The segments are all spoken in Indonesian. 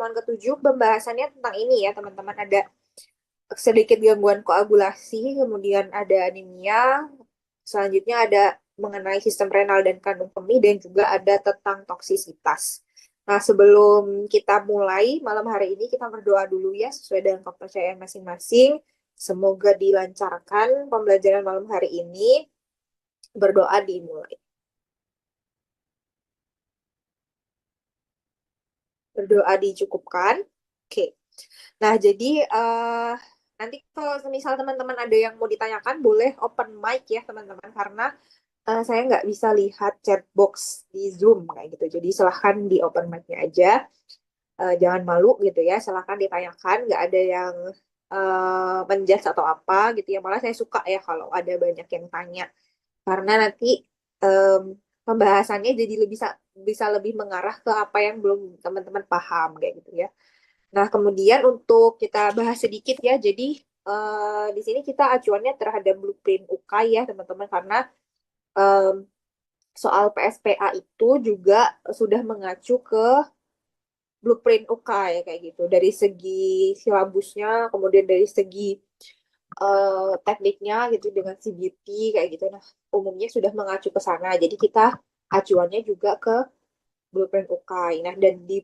pertemuan ke-7 pembahasannya tentang ini ya teman-teman. Ada sedikit gangguan koagulasi, kemudian ada anemia, selanjutnya ada mengenai sistem renal dan kandung kemih, dan juga ada tentang toksisitas. Nah, sebelum kita mulai malam hari ini, kita berdoa dulu ya, sesuai dengan kepercayaan masing-masing. Semoga dilancarkan pembelajaran malam hari ini. Berdoa dimulai. Berdoa dicukupkan. Oke. Nah, jadi nanti kalau misal teman-teman ada yang mau ditanyakan, boleh open mic ya teman-teman, karena saya nggak bisa lihat chat box di Zoom kayak gitu. Jadi silahkan di open mic-nya aja. Jangan malu gitu ya. Silahkan ditanyakan. Nggak ada yang menjudge atau apa gitu ya. Malah saya suka ya kalau ada banyak yang tanya. Karena nanti em, pembahasannya jadi bisa lebih mengarah ke apa yang belum teman-teman paham kayak gitu ya. Nah, kemudian untuk kita bahas sedikit ya. Jadi di sini kita acuannya terhadap blueprint UK ya, teman-teman, karena em, soal PSPA itu juga sudah mengacu ke blueprint UK ya kayak gitu. Dari segi silabusnya, kemudian dari segi tekniknya gitu dengan CBT kayak gitu. Nah, umumnya sudah mengacu ke sana. Jadi kita acuannya juga ke blueprint UKAI. Nah, dan di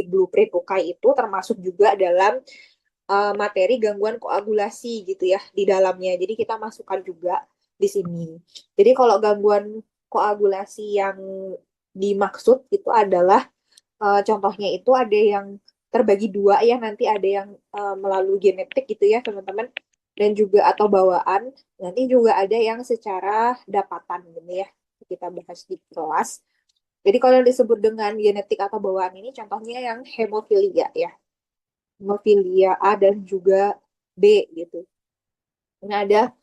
blueprint UKAI itu termasuk juga dalam materi gangguan koagulasi gitu ya di dalamnya. Jadi kita masukkan juga di sini. Jadi kalau gangguan koagulasi yang dimaksud itu adalah contohnya itu ada yang terbagi dua ya, nanti ada yang melalui genetik gitu ya teman-teman, dan juga atau bawaan, nanti juga ada yang secara dapatan gitu ya, kita bahas di kelas. Jadi kalau yang disebut dengan genetik atau bawaan ini contohnya yang hemofilia ya, hemofilia A dan juga B gitu. Ini ada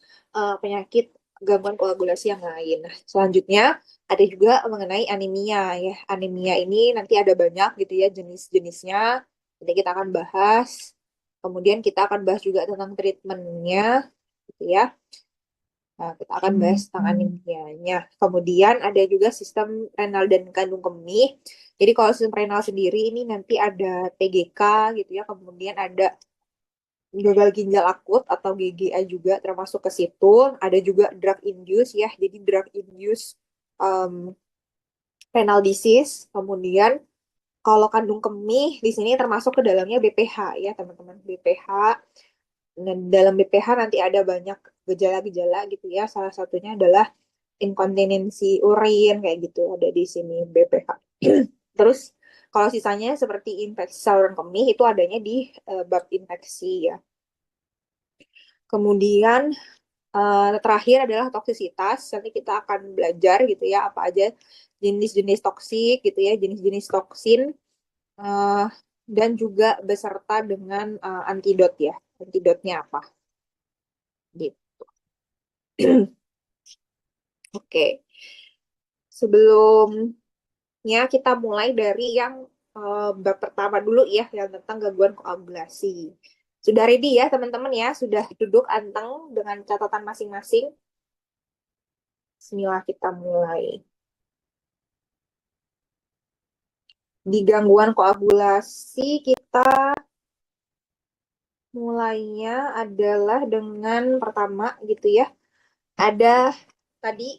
penyakit gangguan koagulasi yang lain. Nah, selanjutnya ada juga mengenai anemia ya. Anemia ini nanti ada banyak gitu ya jenis-jenisnya. Nanti kita akan bahas. Kemudian kita akan bahas juga tentang treatmentnya gitu ya. Nah, kita akan bahas tentang anemianya. Kemudian ada juga sistem renal dan kandung kemih. Jadi kalau sistem renal sendiri ini nanti ada TGK gitu ya. Kemudian ada gagal ginjal akut atau GGA juga termasuk ke situ. Ada juga drug induce ya. Jadi drug induce um, renal disease. Kemudian kalau kandung kemih di sini termasuk ke dalamnya BPH ya teman-teman. BPH. Dan dalam BPH nanti ada banyak gejala-gejala gitu ya. Salah satunya adalah inkontinensi urin kayak gitu ada di sini BPH. Terus kalau sisanya seperti infeksi saluran kemih itu adanya di bab infeksi ya. Kemudian terakhir adalah toksisitas. Nanti kita akan belajar gitu ya apa aja jenis-jenis toksik gitu ya, jenis-jenis toksin eh, dan juga beserta dengan antidot ya. Antidotnya apa? Gitu. Oke. Sebelumnya kita mulai dari yang bab pertama dulu ya, yang tentang gangguan koagulasi. Sudah ready ya teman-teman ya? Sudah duduk anteng dengan catatan masing-masing? Bismillah kita mulai. Di gangguan koagulasi kita mulainya adalah dengan pertama gitu ya. Ada tadi,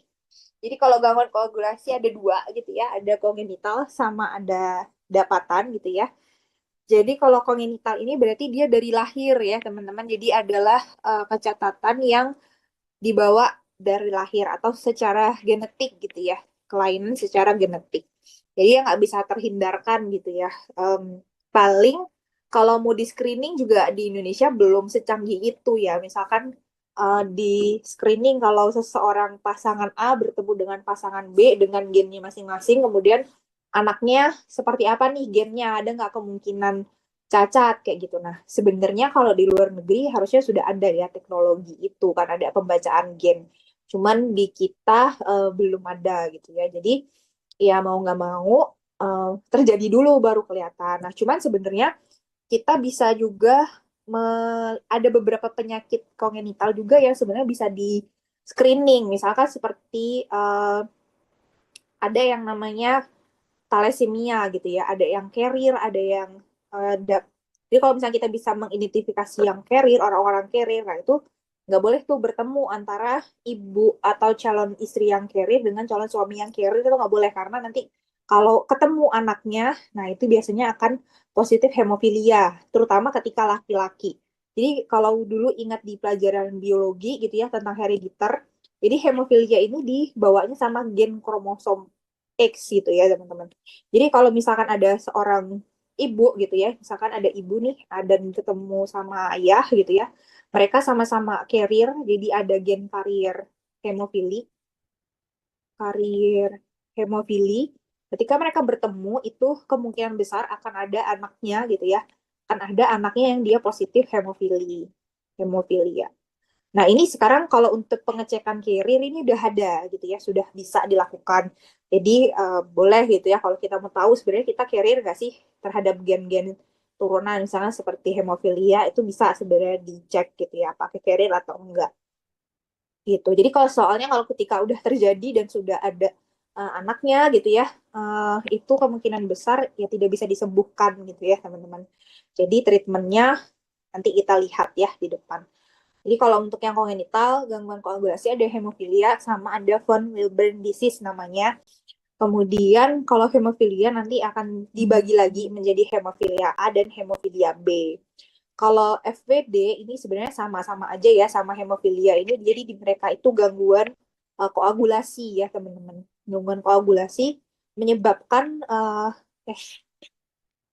jadi kalau gangguan koagulasi ada dua gitu ya. Ada kongenital sama ada dapatan gitu ya. Jadi kalau kongenital ini berarti dia dari lahir ya teman-teman. Jadi adalah kecatatan yang dibawa dari lahir atau secara genetik gitu ya. Kelainan secara genetik. Jadi yang nggak bisa terhindarkan gitu ya. Em, paling kalau mau di screening juga di Indonesia belum secanggih itu ya. Misalkan di screening kalau seseorang pasangan A bertemu dengan pasangan B dengan gennya masing-masing, kemudian anaknya seperti apa nih gennya, ada nggak kemungkinan cacat kayak gitu. Nah, sebenarnya kalau di luar negeri harusnya sudah ada ya teknologi itu kan ada pembacaan gen. Cuman di kita belum ada gitu ya. Jadi ya mau nggak mau terjadi dulu baru kelihatan. Nah, cuman sebenarnya kita bisa juga ada beberapa penyakit kongenital juga yang sebenarnya bisa di screening. Misalkan seperti ada yang namanya thalassemia gitu ya. Ada yang carrier, ada yang jadi kalau misalnya kita bisa mengidentifikasi yang carrier, orang-orang carrier, nah itu nggak boleh tuh bertemu antara ibu atau calon istri yang carrier dengan calon suami yang carrier, itu nggak boleh karena nanti kalau ketemu anaknya, nah itu biasanya akan positif hemofilia, terutama ketika laki-laki. Jadi kalau dulu ingat di pelajaran biologi gitu ya tentang herediter, jadi hemofilia ini dibawanya sama gen kromosom X gitu ya teman-teman. Jadi kalau misalkan ada seorang ibu gitu ya, misalkan ada ibu nih dan ketemu sama ayah gitu ya, mereka sama-sama carrier, jadi ada gen hemofili, karier hemofili. Ketika mereka bertemu itu kemungkinan besar akan ada anaknya gitu ya, akan ada anaknya yang dia positif hemofilia. Nah, ini sekarang kalau untuk pengecekan carrier ini udah ada gitu ya, sudah bisa dilakukan. Jadi boleh gitu ya kalau kita mau tahu sebenarnya kita carrier nggak sih terhadap gen-gen turunan misalnya seperti hemofilia itu bisa sebenarnya dicek gitu ya, pakai carrier atau enggak gitu. Jadi kalau soalnya kalau ketika udah terjadi dan sudah ada anaknya gitu ya, itu kemungkinan besar ya tidak bisa disembuhkan gitu ya teman-teman. Jadi treatmentnya nanti kita lihat ya di depan. Jadi kalau untuk yang kongenital, gangguan koagulasi ada hemofilia sama ada von Willebrand disease namanya. Kemudian kalau hemofilia nanti akan dibagi lagi menjadi hemofilia A dan hemofilia B. Kalau FWD ini sebenarnya sama-sama aja ya sama hemofilia ini. Jadi di mereka itu gangguan koagulasi ya teman-teman. Gangguan koagulasi menyebabkan eh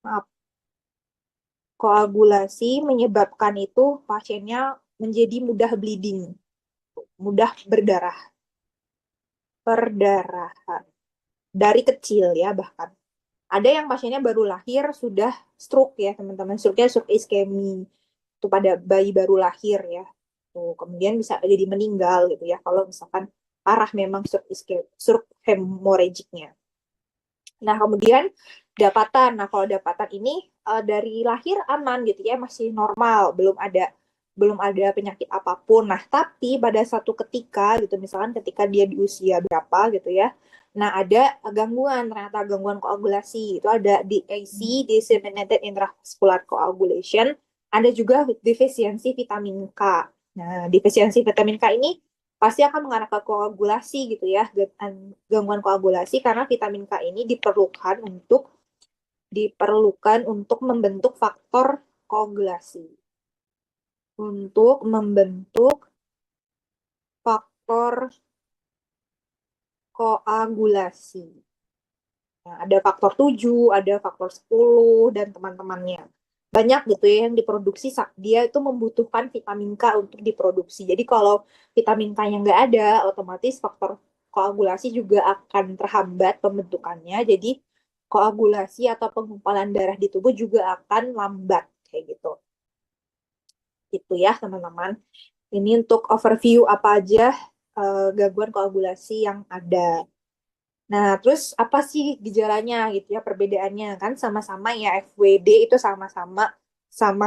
maaf, koagulasi menyebabkan itu pasiennya menjadi mudah bleeding, mudah perdarahan dari kecil ya bahkan. Ada yang pasiennya baru lahir sudah stroke ya teman-teman. Stroke-nya stroke iskemi. Itu pada bayi baru lahir ya. Tuh, kemudian bisa jadi meninggal gitu ya kalau misalkan parah memang stroke iskemi, stroke hemorragicnya. Nah, kemudian dapatan. Nah, kalau dapatan ini dari lahir aman gitu ya, masih normal, belum ada penyakit apapun. Nah, tapi pada satu ketika gitu, misalkan ketika dia di usia berapa gitu ya. Nah, ada gangguan, ternyata gangguan koagulasi. Itu ada DAC, Disseminated Intravascular Coagulation. Ada juga defisiensi vitamin K. Nah, defisiensi vitamin K ini pasti akan mengarah ke koagulasi gitu ya, gangguan koagulasi karena vitamin K ini diperlukan untuk membentuk faktor koagulasi, untuk membentuk faktor koagulasi. Nah, ada faktor 7, ada faktor 10 dan teman-temannya. Banyak gitu ya yang diproduksi, dia itu membutuhkan vitamin K untuk diproduksi. Jadi kalau vitamin K yang nggak ada, otomatis faktor koagulasi juga akan terhambat pembentukannya. Jadi koagulasi atau penggumpalan darah di tubuh juga akan lambat kayak gitu. Itu ya teman-teman. Ini untuk overview apa aja gangguan koagulasi yang ada. Nah, terus apa sih gejalanya gitu ya perbedaannya kan sama-sama ya FWD itu sama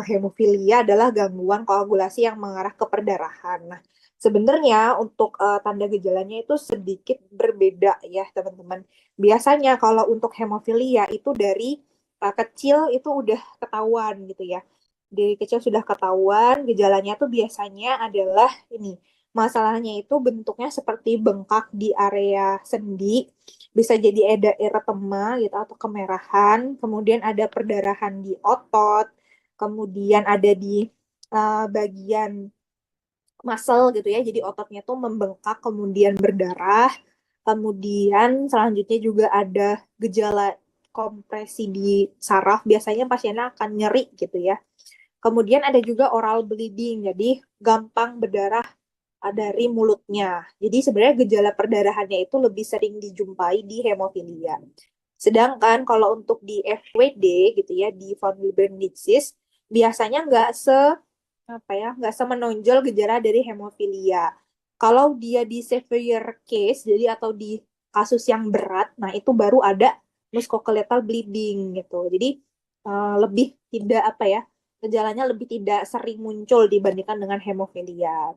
hemofilia adalah gangguan koagulasi yang mengarah ke perdarahan. Nah, sebenarnya untuk tanda gejalanya itu sedikit berbeda ya teman-teman. Biasanya kalau untuk hemofilia itu dari kecil itu udah ketahuan gitu ya. Dari kecil sudah ketahuan gejalanya tuh biasanya adalah ini. Masalahnya itu bentuknya seperti bengkak di area sendi, bisa jadi ada eritema gitu atau kemerahan, kemudian ada perdarahan di otot, kemudian ada di bagian muscle gitu ya, jadi ototnya tuh membengkak kemudian berdarah, kemudian selanjutnya juga ada gejala kompresi di saraf, biasanya pasiennya akan nyeri gitu ya. Kemudian ada juga oral bleeding, jadi gampang berdarah dari mulutnya. Jadi sebenarnya gejala perdarahannya itu lebih sering dijumpai di hemofilia. Sedangkan kalau untuk di FWD gitu ya, di von Willebrand disease, biasanya nggak semenonjol gejala dari hemofilia. Kalau dia di severe case, jadi atau di kasus yang berat, nah itu baru ada musculoskeletal bleeding gitu. Jadi lebih tidak apa ya, gejalanya lebih tidak sering muncul dibandingkan dengan hemofilia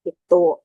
gitu.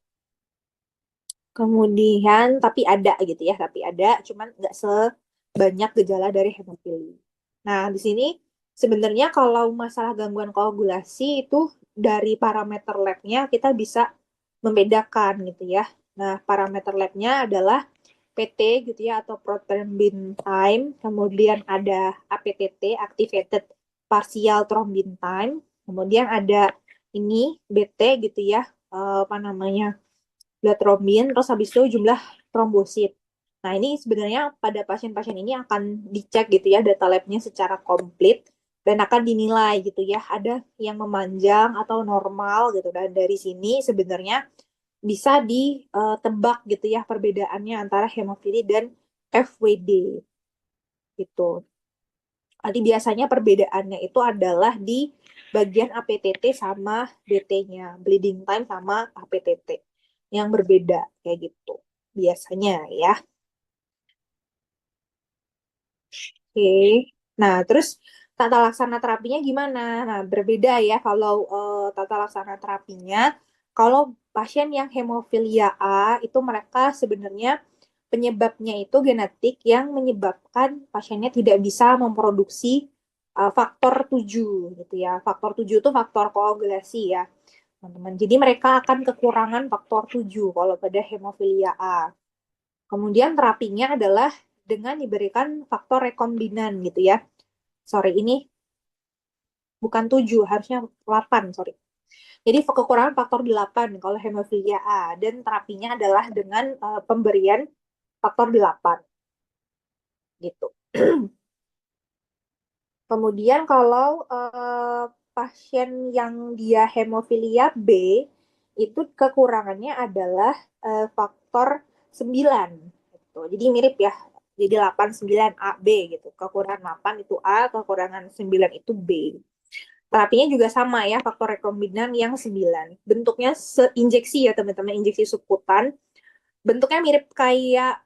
Kemudian tapi ada gitu ya, tapi ada, cuman nggak sebanyak gejala dari hemofili. Nah, di sini Sebenarnya kalau masalah gangguan koagulasi itu dari parameter labnya kita bisa membedakan gitu ya. Nah, parameter labnya adalah PT gitu ya atau prothrombin time, kemudian ada APTT, activated partial thrombin time, kemudian ada ini BT gitu ya, apa namanya, blood thrombin, terus habis itu jumlah trombosit. Nah, ini sebenarnya pada pasien-pasien ini akan dicek gitu ya data labnya secara komplit dan akan dinilai gitu ya, ada yang memanjang atau normal gitu. Dan dari sini sebenarnya bisa ditebak gitu ya perbedaannya antara hemofili dan FWD gitu. Jadi biasanya perbedaannya itu adalah di bagian APTT sama BT-nya, bleeding time sama APTT yang berbeda kayak gitu. Biasanya ya. Oke. Nah, terus tata laksana terapinya gimana? Nah, berbeda ya kalau tata laksana terapinya. Kalau pasien yang hemofilia A itu mereka sebenarnya penyebabnya itu genetik yang menyebabkan pasiennya tidak bisa memproduksi faktor 7 gitu ya. Faktor 7 itu faktor koagulasi ya, teman-teman. Jadi mereka akan kekurangan faktor 7 kalau pada hemofilia A. Kemudian terapinya adalah dengan diberikan faktor rekombinan gitu ya. Sorry, ini bukan 7, harusnya 8, sorry. Jadi kekurangan faktor 8 kalau hemofilia A. Dan terapinya adalah dengan pemberian faktor 8 gitu. Kemudian kalau pasien yang dia hemofilia B, itu kekurangannya adalah faktor 9. Gitu. Jadi mirip ya. Jadi 8, 9, A, B gitu. Kekurangan 8 itu A, kekurangan 9 itu B. Terapinya juga sama ya, faktor rekombinan yang 9. Bentuknya seinjeksi ya teman-teman, injeksi subkutan. Bentuknya mirip kayak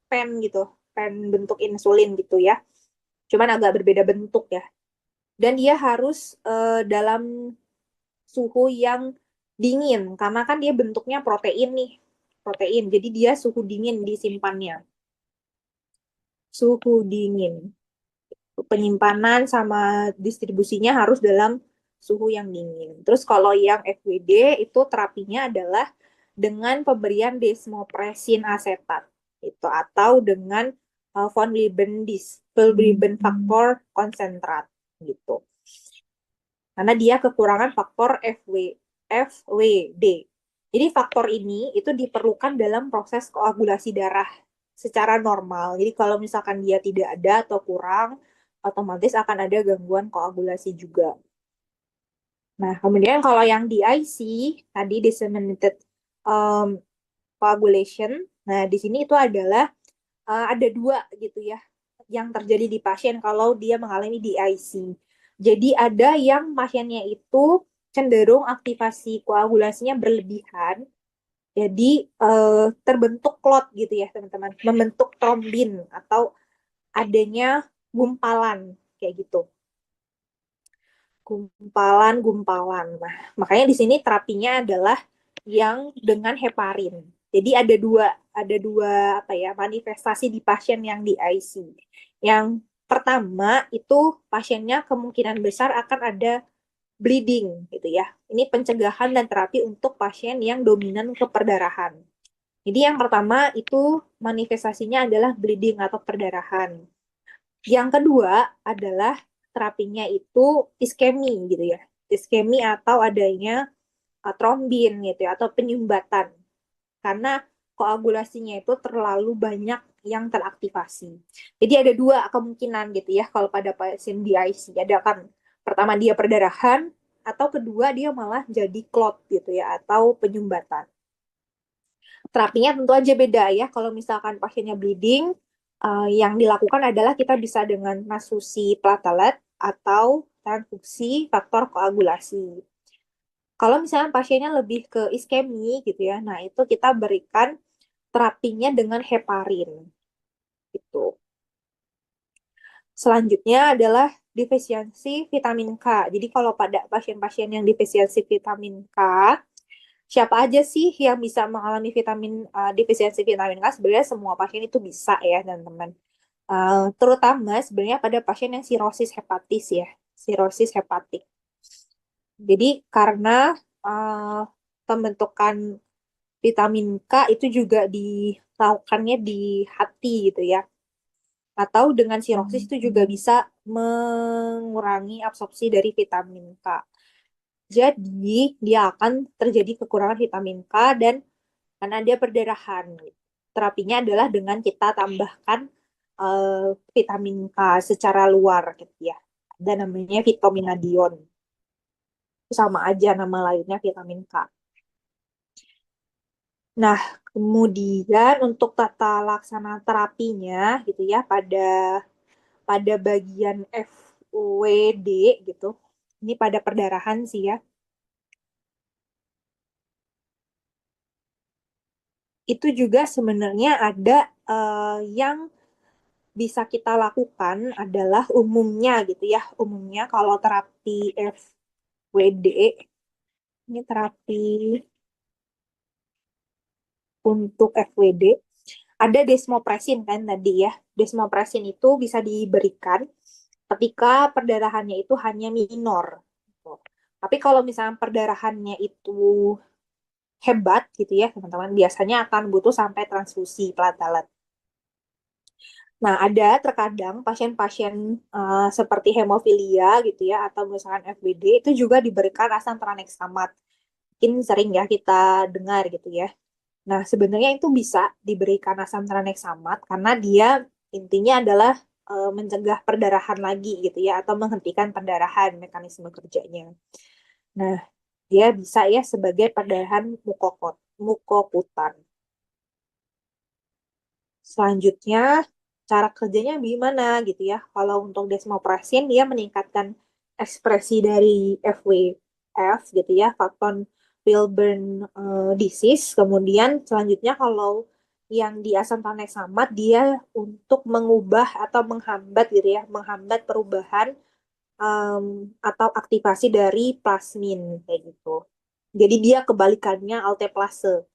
pen gitu, pen bentuk insulin gitu ya. Cuman agak berbeda bentuk ya. Dan dia harus dalam suhu yang dingin, karena kan dia bentuknya protein nih, protein. Jadi dia suhu dingin disimpannya, suhu dingin. Penyimpanan sama distribusinya harus dalam suhu yang dingin. Terus kalau yang FWD itu terapinya adalah dengan pemberian desmopresin asetat itu atau dengan von Willebrand faktor konsentrat gitu. Karena dia kekurangan faktor FWD. Jadi faktor ini itu diperlukan dalam proses koagulasi darah secara normal. Jadi kalau misalkan dia tidak ada atau kurang, otomatis akan ada gangguan koagulasi juga. Nah, kemudian kalau yang di IC, tadi disseminated um, coagulation, nah di sini itu adalah ada dua gitu ya yang terjadi di pasien kalau dia mengalami DIC. Jadi ada yang pasiennya itu cenderung aktivasi koagulasinya berlebihan, jadi terbentuk clot gitu ya teman-teman, membentuk trombin atau adanya gumpalan kayak gitu, gumpalan-gumpalan. Nah, makanya di sini terapinya adalah yang dengan heparin. Jadi ada dua apa ya manifestasi di pasien yang di IC. Yang pertama itu pasiennya kemungkinan besar akan ada bleeding gitu ya. Ini pencegahan dan terapi untuk pasien yang dominan keperdarahan. Jadi yang pertama itu manifestasinya adalah bleeding atau perdarahan. Yang kedua adalah terapinya itu iskemi gitu ya. Iskemi atau adanya trombin gitu ya, atau penyumbatan. Karena koagulasinya itu terlalu banyak yang teraktivasi. Jadi ada dua kemungkinan gitu ya kalau pada pasien DIC. Ada kan pertama dia perdarahan atau kedua dia malah jadi clot gitu ya atau penyumbatan. Terapinya tentu aja beda ya. Kalau misalkan pasiennya bleeding, yang dilakukan adalah kita bisa dengan transfusi platelet atau transfusi faktor koagulasi. Kalau misalnya pasiennya lebih ke iskemi gitu ya, nah itu kita berikan terapinya dengan heparin gitu. Selanjutnya adalah defisiensi vitamin K. Jadi kalau pada pasien-pasien yang defisiensi vitamin K, siapa aja sih yang bisa mengalami defisiensi vitamin K? Sebenarnya semua pasien itu bisa ya, teman-teman. Terutama sebenarnya pada pasien yang sirosis hepatis ya, sirosis hepatik. Jadi karena uh, pembentukan vitamin K itu juga dilakukannya di hati gitu ya. Atau dengan sirosis itu juga bisa mengurangi absorpsi dari vitamin K. Jadi dia akan terjadi kekurangan vitamin K dan karena dia perdarahan. Terapinya adalah dengan kita tambahkan vitamin K secara luar gitu ya. Ada namanya vitaminadion. Sama aja nama lainnya vitamin K. Nah, kemudian untuk tata laksana terapinya gitu ya pada bagian FWD gitu. Ini pada perdarahan sih ya. Itu juga sebenarnya ada yang bisa kita lakukan adalah umumnya gitu ya. Umumnya kalau terapi FWD, ini terapi untuk FWD, ada desmopresin kan tadi ya. Desmopresin itu bisa diberikan ketika perdarahannya itu hanya minor. Gitu. Tapi kalau misalnya perdarahannya itu hebat gitu ya teman-teman, biasanya akan butuh sampai transfusi platelet. Nah, ada terkadang pasien-pasien seperti hemofilia gitu ya, atau misalkan FBD itu juga diberikan asam tranexamat. Mungkin sering ya kita dengar gitu ya. Nah, sebenarnya itu bisa diberikan asam tranexamat karena dia intinya adalah mencegah perdarahan lagi gitu ya, atau menghentikan perdarahan mekanisme kerjanya. Nah, dia bisa ya sebagai perdarahan mukokutan. Selanjutnya, cara kerjanya gimana gitu ya. Kalau untuk desmopresin, dia meningkatkan ekspresi dari FWF gitu ya, faktor Wilburn disease. Kemudian selanjutnya kalau yang di asam tranexamat, dia untuk mengubah atau menghambat gitu ya, menghambat perubahan em, atau aktivasi dari plasmin kayak gitu. Jadi dia kebalikannya alteplase.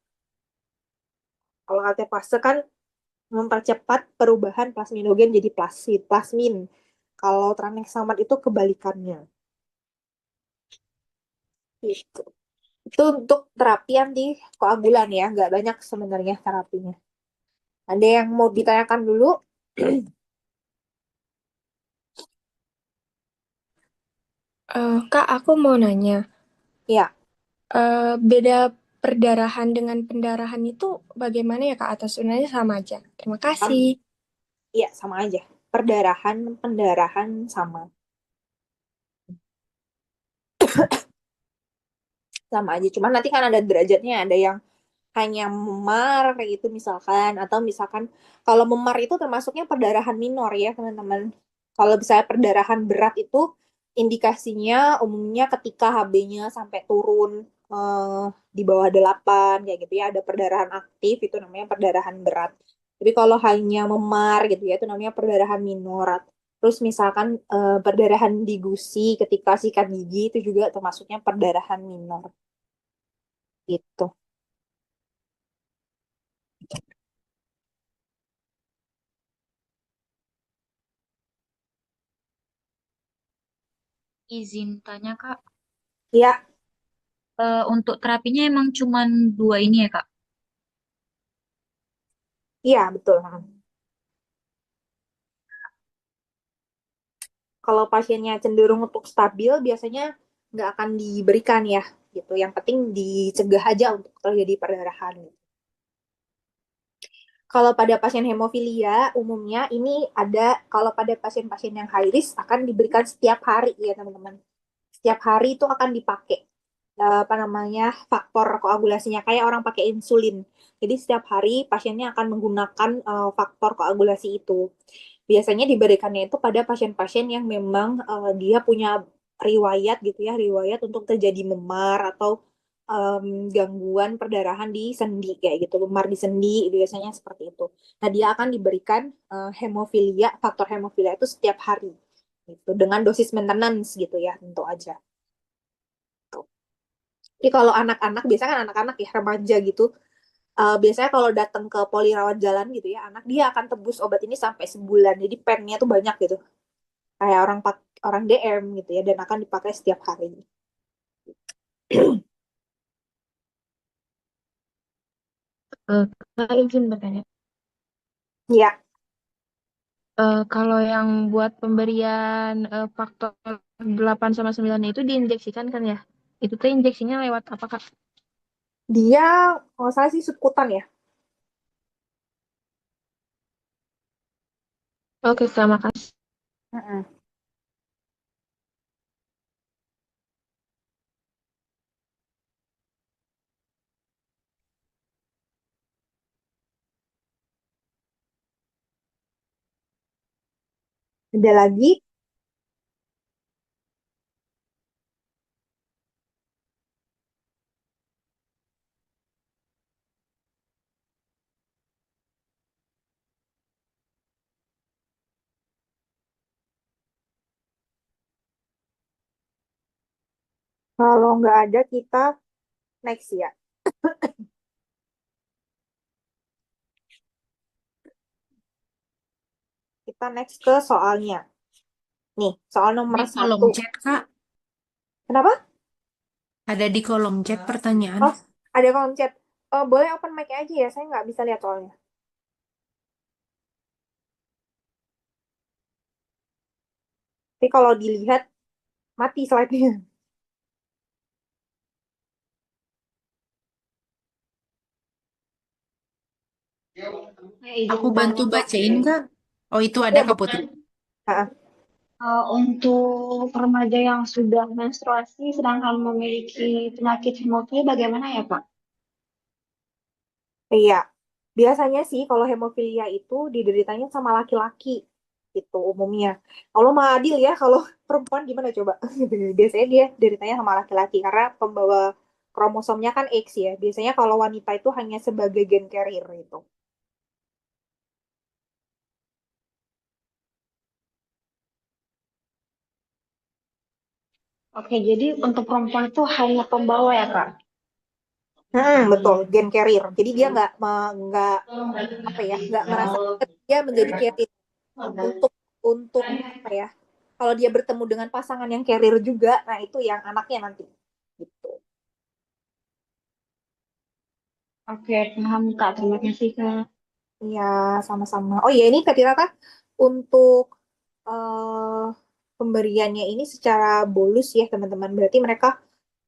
Kalau alteplase kan mempercepat perubahan plasminogen jadi plasmin. Kalau tranexamat itu kebalikannya. Gitu. Itu untuk terapi anti koagulan ya, nggak banyak sebenarnya terapinya. Ada yang mau ditanyakan dulu? Kak, aku mau nanya, Ya, beda perdarahan dengan pendarahan itu bagaimana ya Kak? Atau sebenarnya sama aja? Terima kasih. iya sama aja. Perdarahan, pendarahan sama. Sama aja. Cuman nanti kan ada derajatnya, ada yang hanya memar kayak gitu misalkan atau misalkan kalau memar itu termasuknya perdarahan minor ya teman-teman. Kalau misalnya perdarahan berat itu indikasinya umumnya ketika HB-nya sampai turun di bawah 8 kayak gitu ya ada perdarahan aktif itu namanya perdarahan berat. Tapi kalau hanya memar gitu ya itu namanya perdarahan minor. Terus misalkan perdarahan di gusi ketika sikat gigi itu juga termasuknya perdarahan minor gitu. Izin tanya Kak, Ya, untuk terapinya emang cuman dua ini ya Kak? iya betul. Kalau pasiennya cenderung untuk stabil, biasanya nggak akan diberikan ya, gitu. Yang penting dicegah aja untuk terjadi perdarahan. Kalau pada pasien hemofilia, umumnya ini ada, kalau pada pasien-pasien yang high risk akan diberikan setiap hari ya teman-teman. Setiap hari itu akan dipakai apa namanya faktor koagulasinya kayak orang pakai insulin. Jadi setiap hari pasiennya akan menggunakan faktor koagulasi itu. Biasanya diberikannya itu pada pasien-pasien yang memang dia punya riwayat gitu ya, riwayat untuk terjadi memar atau gangguan perdarahan di sendi kayak gitu, memar di sendi biasanya seperti itu. Nah, dia akan diberikan hemofilia, faktor hemofilia itu setiap hari gitu dengan dosis maintenance gitu ya, tentu aja. Tuh. Jadi kalau anak-anak, biasanya kan anak-anak ya remaja gitu, Biasanya kalau datang ke poli rawat jalan gitu ya, anak dia akan tebus obat ini sampai sebulan. Jadi pennya tuh banyak gitu. Kayak orang DM gitu ya, dan akan dipakai setiap hari. Eh, Kak, izin bertanya. Ya, Kalau yang buat pemberian faktor 8 sama 9 itu diinjeksikan kan ya? Itu tuh injeksinya lewat apa, Kak? dia kalau nggak salah sih subkutan ya. Oke, terima kasih. Mm-mm. Ada lagi, kalau nggak ada kita next ya. Kita next ke soalnya. Nih, soal nomor Di kolom satu. chat, Kak. Kenapa? Ada di kolom chat pertanyaan. Oh, ada kolom chat. Oh, boleh open mic aja ya, saya nggak bisa lihat soalnya. Tapi kalau dilihat, mati slide-nya. Saya izin Aku bantu tanya, Kak. bacain, Kak. Oh, itu ada Ya, Kak Putri. ah, Untuk remaja yang sudah menstruasi sedangkan memiliki penyakit hemofilia bagaimana ya, Pak? iya. Biasanya sih kalau hemofilia itu dideritanya sama laki-laki gitu umumnya. Kalau mah adil ya, kalau perempuan gimana coba? Biasanya dia deritanya sama laki-laki karena pembawa kromosomnya kan X ya. Biasanya kalau wanita itu hanya sebagai gen carrier itu. Oke, jadi untuk perempuan itu hanya pembawa ya, Kak? Betul, gen carrier. Jadi dia nggak apa ya, nggak ngerasa dia menjadi carrier untuk untuk apa ya? Kalau dia bertemu dengan pasangan yang carrier juga, nah itu yang anaknya nanti. Gitu. Oke, paham, Kak. Terima kasih, Kak. Iya, sama-sama. Oh iya, ini Kak Tirata, untuk eh, pemberiannya ini secara bolus ya, teman-teman. Berarti mereka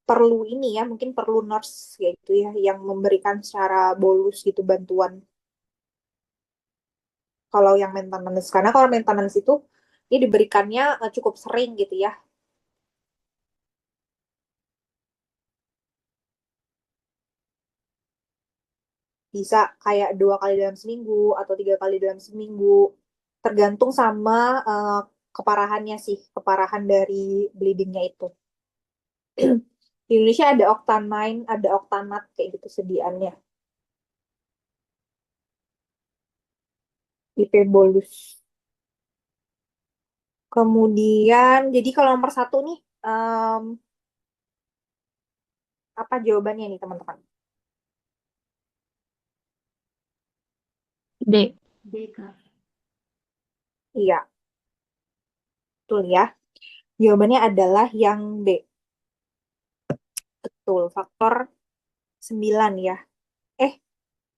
perlu ini ya, mungkin perlu nurse kayak gitu ya, yang memberikan secara bolus gitu bantuan. Kalau yang maintenance, karena kalau maintenance itu dia diberikannya cukup sering gitu ya. Bisa kayak 2 kali dalam seminggu atau 3 kali dalam seminggu, tergantung sama eh, keparahannya sih, keparahan dari bleedingnya itu. Di Indonesia ada Octanine, ada Octanat kayak gitu sediaannya. IP bolus. Kemudian, jadi kalau nomor satu nih, em, apa jawabannya nih teman-teman? D. D, Kak. Iya, betul ya. Jawabannya adalah yang B. Betul, faktor 9 ya. Eh,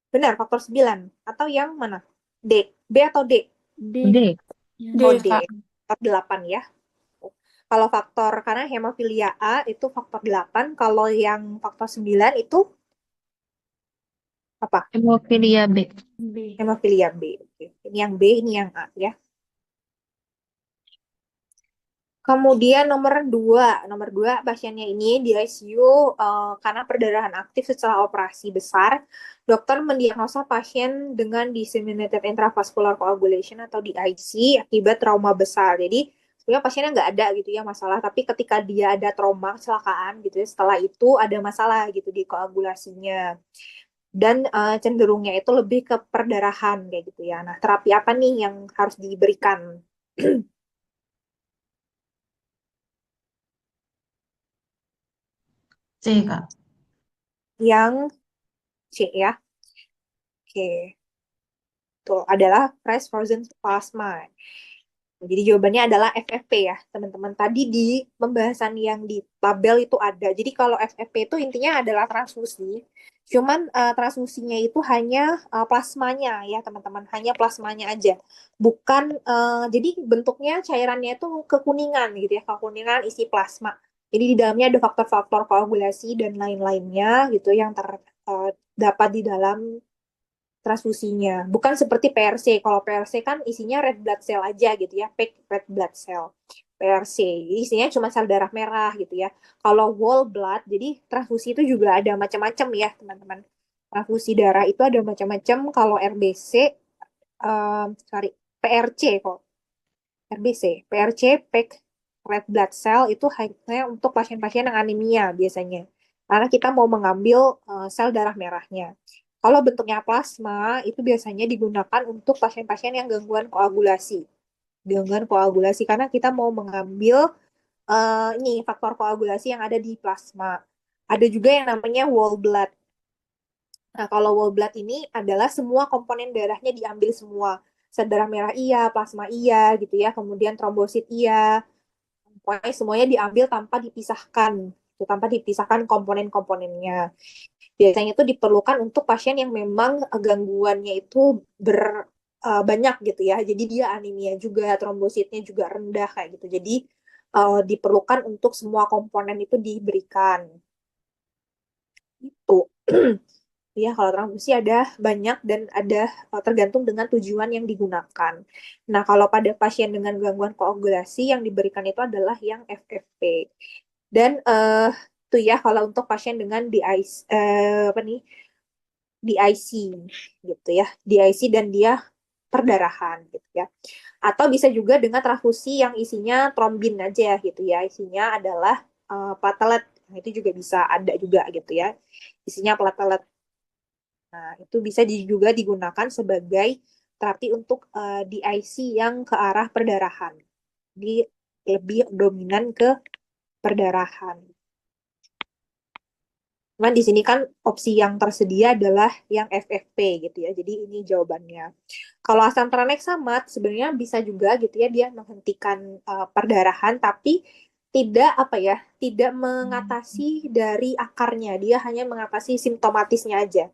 benar, faktor 9. Atau yang mana? D. B atau D? D. D. Oh, D, D. Kak. Faktor 8 ya. Kalau faktor, karena hemofilia A itu faktor 8. Kalau yang faktor 9 itu apa? Hemofilia B. B. Hemofilia B. Oke. Ini yang B, ini yang A ya. Kemudian nomor dua pasiennya ini di ICU karena perdarahan aktif setelah operasi besar, dokter mendiagnosa pasien dengan disseminated intravascular coagulation atau DIC akibat trauma besar. Jadi sebenarnya pasiennya nggak ada gitu ya masalah, tapi ketika dia ada trauma kecelakaan gitu ya, setelah itu ada masalah gitu di koagulasinya dan cenderungnya itu lebih ke perdarahan kayak gitu ya. Nah, terapi apa nih yang harus diberikan? C, Kak. Yang C ya. Oke, itu adalah fresh frozen plasma. Jadi jawabannya adalah FFP ya, teman-teman. Tadi di pembahasan yang di tabel itu ada. Jadi kalau FFP itu intinya adalah transfusi. Cuman transfusinya itu hanya plasmanya ya, teman-teman. Hanya plasmanya aja. Bukan, jadi bentuknya cairannya itu kekuningan gitu ya, kekuningan isi plasma. Jadi di dalamnya ada faktor-faktor koagulasi dan lain-lainnya gitu yang terdapat di dalam transfusinya. Bukan seperti PRC. Kalau PRC kan isinya red blood cell aja gitu ya, fake red blood cell. PRC, jadi isinya cuma sel darah merah gitu ya. Kalau whole blood, jadi transfusi itu juga ada macam-macam ya teman-teman. Transfusi darah itu ada macam-macam. Kalau RBC, sorry, PRC kok. RBC, PRC, fake red blood cell itu hanya untuk pasien-pasien yang anemia biasanya. Karena kita mau mengambil sel darah merahnya. Kalau bentuknya plasma, itu biasanya digunakan untuk pasien-pasien yang gangguan koagulasi. Gangguan koagulasi, karena kita mau mengambil ini faktor koagulasi yang ada di plasma. Ada juga yang namanya whole blood. Nah, kalau whole blood ini adalah semua komponen darahnya diambil semua. Sel darah merah iya, plasma iya gitu ya, kemudian trombosit iya. Pokoknya semuanya diambil tanpa dipisahkan komponen-komponennya. Biasanya itu diperlukan untuk pasien yang memang gangguannya itu banyak gitu ya. Jadi dia anemia juga, trombositnya juga rendah kayak gitu. Jadi diperlukan untuk semua komponen itu diberikan. Itu. Ya, kalau transfusi ada banyak dan ada tergantung dengan tujuan yang digunakan. Nah, kalau pada pasien dengan gangguan koagulasi yang diberikan itu adalah yang FFP. Dan itu ya kalau untuk pasien dengan DIC, apa nih, DIC gitu ya, DIC dan dia perdarahan gitu ya. Atau bisa juga dengan transfusi yang isinya trombin aja gitu ya, isinya adalah platelet. Nah, itu juga bisa ada juga gitu ya, isinya platelet. Nah, itu bisa juga digunakan sebagai terapi untuk DIC yang ke arah perdarahan. Jadi lebih dominan ke perdarahan. Cuman di sini kan opsi yang tersedia adalah yang FFP gitu ya. Jadi ini jawabannya. Kalau asam tranexamat sebenarnya bisa juga gitu ya, dia menghentikan perdarahan tapi tidak apa ya, tidak mengatasi dari akarnya. Dia hanya mengatasi simptomatisnya aja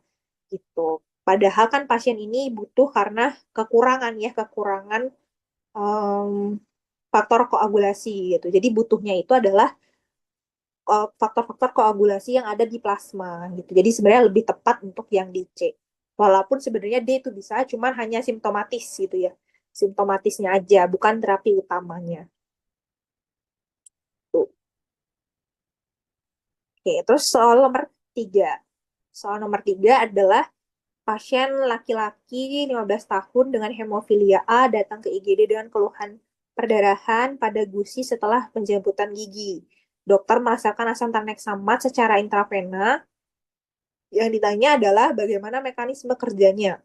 gitu. Padahal kan pasien ini butuh karena kekurangan ya, kekurangan em, faktor koagulasi gitu. Jadi butuhnya itu adalah faktor-faktor koagulasi yang ada di plasma gitu. Jadi sebenarnya lebih tepat untuk yang di C. Walaupun sebenarnya D itu bisa, cuman hanya simptomatis gitu ya. Simptomatisnya aja, bukan terapi utamanya. Tuh. Oke, terus soal nomor 3. Soal nomor 3 adalah pasien laki-laki 15 tahun dengan hemofilia A datang ke IGD dengan keluhan perdarahan pada gusi setelah penjamputan gigi. Dokter merasakan asam tranexamat secara intravena. Yang ditanya adalah bagaimana mekanisme kerjanya.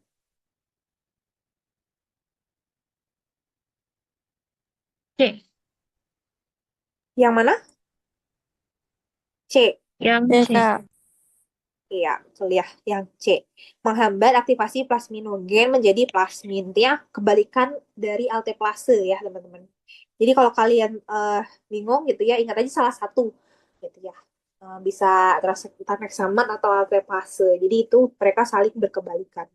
C. Yang mana? C. Yang Ya, C. Kak. Iya, betul ya. Yang C. Menghambat aktivasi plasminogen menjadi plasmin. Dia kebalikan dari alteplase ya, teman-teman. Jadi kalau kalian bingung gitu ya, ingat aja salah satu gitu ya. Bisa tranexamat atau alteplase. Jadi itu mereka saling berkebalikan.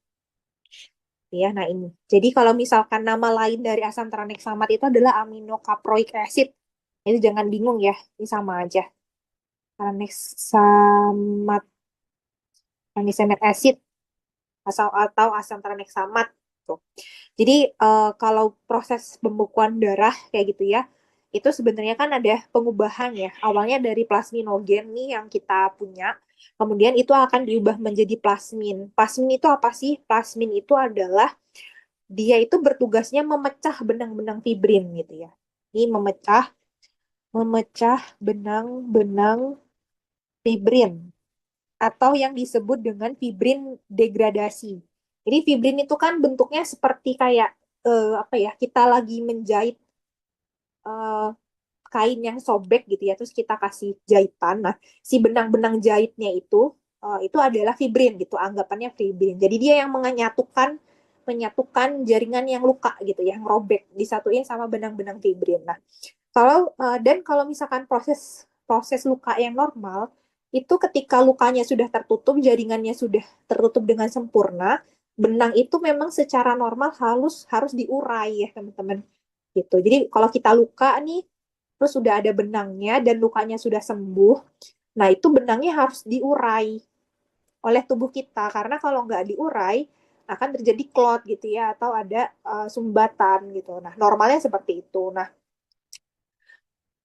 Ya, nah ini. Jadi kalau misalkan nama lain dari asam tranexamat itu adalah aminocaproic acid. Itu jangan bingung ya, ini sama aja. Tranexamat, tranexamic acid atau asam tranexamat. Tuh. Jadi kalau proses pembekuan darah kayak gitu ya, itu sebenarnya kan ada pengubahan ya. Awalnya dari plasminogen nih yang kita punya, kemudian itu akan diubah menjadi plasmin. Plasmin itu apa sih? Plasmin itu adalah dia itu bertugasnya memecah benang-benang fibrin gitu ya. Ini memecah memecah benang-benang fibrin atau yang disebut dengan fibrin degradasi. Jadi fibrin itu kan bentuknya seperti kayak apa ya? Kita lagi menjahit eh, kain yang sobek gitu ya, terus kita kasih jahitan. Nah, si benang-benang jahitnya itu itu adalah fibrin gitu, anggapannya fibrin. Jadi dia yang menyatukan jaringan yang luka gitu, yang robek, disatuin sama benang-benang fibrin. Nah, kalau misalkan proses proses luka yang normal itu ketika lukanya sudah tertutup, jaringannya sudah tertutup dengan sempurna, benang itu memang secara normal harus harus diurai ya teman-teman. Gitu. Jadi kalau kita luka nih, terus sudah ada benangnya dan lukanya sudah sembuh, nah itu benangnya harus diurai oleh tubuh kita karena kalau nggak diurai akan terjadi clot gitu ya atau ada sumbatan gitu. Nah normalnya seperti itu. Nah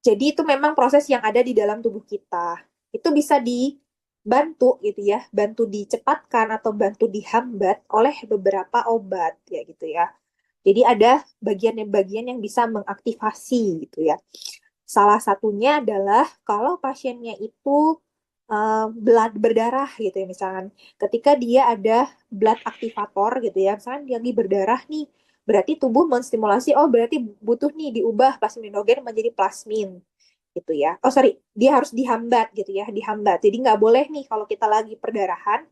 jadi itu memang proses yang ada di dalam tubuh kita. Itu bisa dibantu gitu ya, bantu dicepatkan atau bantu dihambat oleh beberapa obat ya gitu ya. Jadi ada bagian-bagian yang bisa mengaktifasi gitu ya. Salah satunya adalah kalau pasiennya itu blood berdarah gitu ya misalkan. Ketika dia ada blood aktivator gitu ya, misalkan dia lagi berdarah nih, berarti tubuh menstimulasi, oh berarti butuh nih diubah plasminogen menjadi plasmin gitu ya. Oh sorry, dia harus dihambat gitu ya, dihambat. Jadi nggak boleh nih kalau kita lagi perdarahan,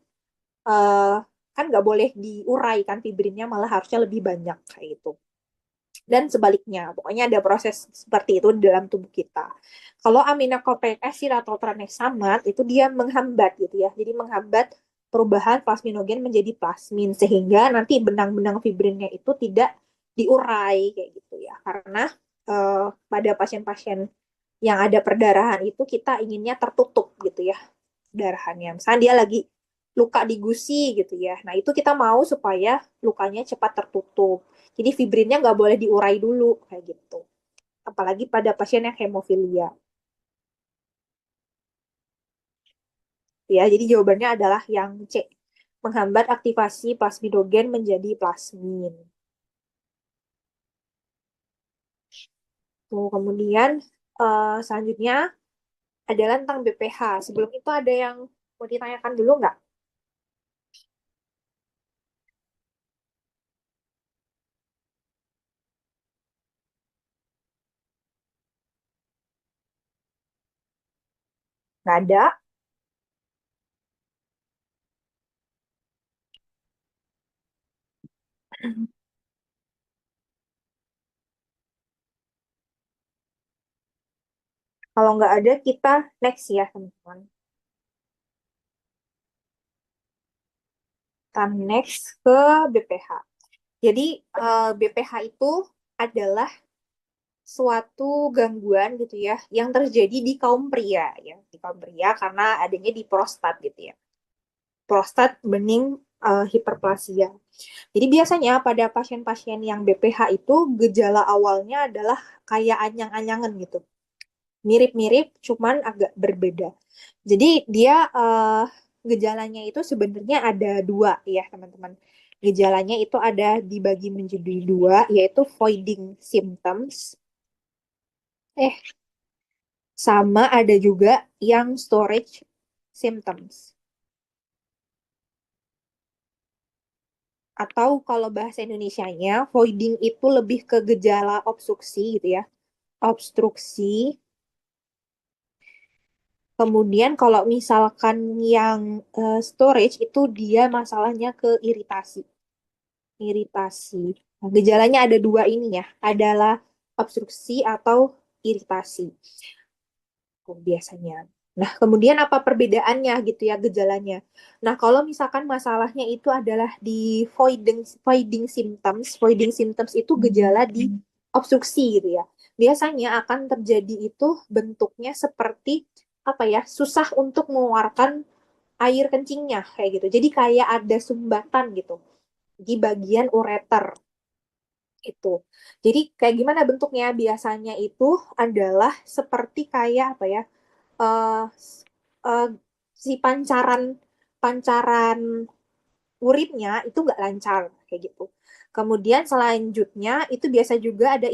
eh, kan nggak boleh diurai kan fibrinnya, malah harusnya lebih banyak kayak gitu dan sebaliknya. Pokoknya ada proses seperti itu di dalam tubuh kita. Kalau aminoknucleic acid atau tranexamat itu dia menghambat gitu ya. Jadi menghambat perubahan plasminogen menjadi plasmin sehingga nanti benang-benang fibrinnya itu tidak diurai kayak gitu ya. Karena pada pasien-pasien yang ada perdarahan itu kita inginnya tertutup gitu ya darahannya. Misalnya dia lagi luka di gusi gitu ya. Nah, itu kita mau supaya lukanya cepat tertutup. Jadi fibrinnya nggak boleh diurai dulu kayak gitu. Apalagi pada pasien yang hemofilia. Ya, jadi jawabannya adalah yang C. Menghambat aktivasi plasmidogen menjadi plasmin. Tuh, kemudian selanjutnya adalah tentang BPH. Sebelum itu ada yang mau ditanyakan dulu nggak? Nggak ada. Kalau nggak ada, kita next ya, teman-teman. Kita next ke BPH. Jadi BPH itu adalah suatu gangguan gitu ya yang terjadi di kaum pria ya, di kaum pria karena adanya di prostat gitu ya. Prostat bening hiperplasia. Jadi biasanya pada pasien-pasien yang BPH itu gejala awalnya adalah kayak anyang-anyangan gitu. Mirip-mirip cuman agak berbeda. Jadi dia gejalanya itu sebenarnya ada dua ya teman-teman. Gejalanya itu ada dibagi menjadi dua, yaitu voiding symptoms. Sama ada juga yang storage symptoms. Atau kalau bahasa Indonesianya, voiding itu lebih ke gejala obstruksi gitu ya. Obstruksi. Kemudian kalau misalkan yang storage itu dia masalahnya ke iritasi. Iritasi. Nah, gejalanya ada dua ini ya. Adalah obstruksi atau iritasi. Biasanya. Nah, kemudian apa perbedaannya gitu ya gejalanya? Nah, kalau misalkan masalahnya itu adalah di voiding symptoms, voiding symptoms itu gejala di obstruksi gitu ya. Biasanya akan terjadi itu bentuknya seperti apa ya? Susah untuk mengeluarkan air kencingnya kayak gitu. Jadi kayak ada sumbatan gitu di bagian ureter itu. Jadi kayak gimana bentuknya? Biasanya itu adalah seperti kayak apa ya? eh eh, si pancaran pancaran urinnya itu nggak lancar kayak gitu. Kemudian selanjutnya itu biasa juga ada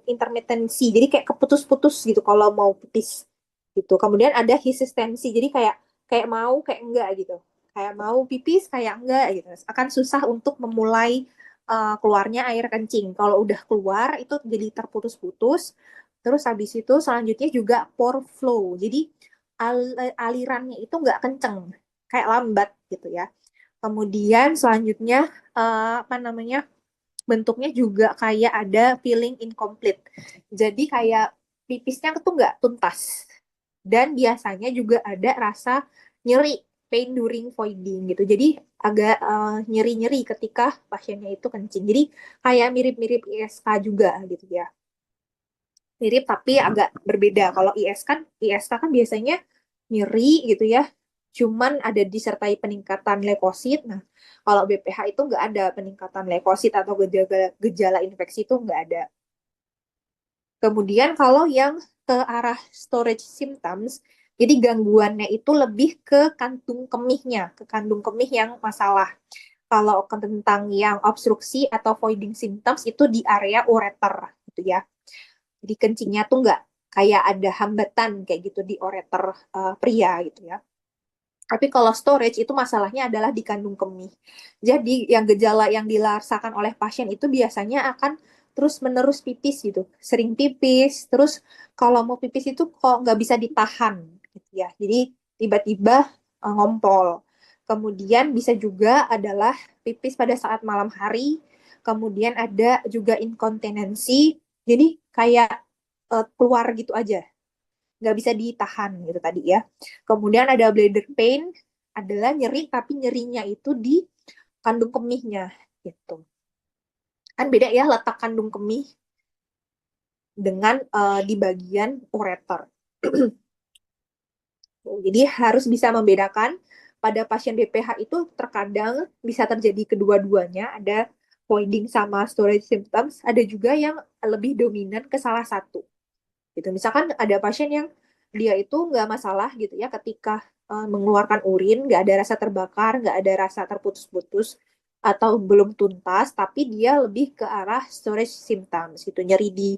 intermitensi, jadi kayak keputus-putus gitu kalau mau pipis gitu. Kemudian ada hisistensi, jadi kayak kayak mau kayak enggak gitu. Kayak mau pipis kayak enggak gitu. Akan susah untuk memulai keluarnya air kencing. Kalau udah keluar itu jadi terputus-putus. Terus habis itu selanjutnya juga pore flow. Jadi alirannya itu nggak kenceng kayak lambat gitu ya. Kemudian selanjutnya apa namanya, bentuknya juga kayak ada feeling incomplete. Jadi kayak pipisnya tuh nggak tuntas. Dan biasanya juga ada rasa nyeri, pain during voiding gitu. Jadi agak nyeri-nyeri ketika pasiennya itu kencing. Jadi kayak mirip-mirip ISK juga gitu ya. Mirip tapi agak berbeda. Kalau ISK kan biasanya nyeri gitu ya. Cuman ada disertai peningkatan leukosit. Nah, kalau BPH itu nggak ada peningkatan leukosit atau gejala infeksi itu nggak ada. Kemudian kalau yang ke arah storage symptoms, jadi gangguannya itu lebih ke kantung kemihnya, ke kandung kemih yang masalah. Kalau tentang yang obstruksi atau voiding symptoms itu di area ureter gitu ya. Jadi kencingnya tuh nggak kayak ada hambatan kayak gitu di ureter pria gitu ya. Tapi kalau storage itu masalahnya adalah di kandung kemih. Jadi yang gejala yang dirasakan oleh pasien itu biasanya akan terus-menerus pipis gitu. Sering pipis, terus kalau mau pipis itu kok nggak bisa ditahan gitu ya. Jadi tiba-tiba ngompol. Kemudian bisa juga adalah pipis pada saat malam hari. Kemudian ada juga inkontinensi. Jadi kayak keluar gitu aja, nggak bisa ditahan gitu tadi ya. Kemudian ada bladder pain, adalah nyeri tapi nyerinya itu di kandung kemihnya gitu. Kan beda ya letak kandung kemih dengan di bagian ureter. Jadi harus bisa membedakan pada pasien BPH itu terkadang bisa terjadi kedua-duanya, ada voiding sama storage symptoms, ada juga yang lebih dominan ke salah satu. Gitu. Misalkan ada pasien yang dia itu nggak masalah gitu ya ketika mengeluarkan urin, nggak ada rasa terbakar, nggak ada rasa terputus-putus atau belum tuntas, tapi dia lebih ke arah storage symptoms gitu, nyeri di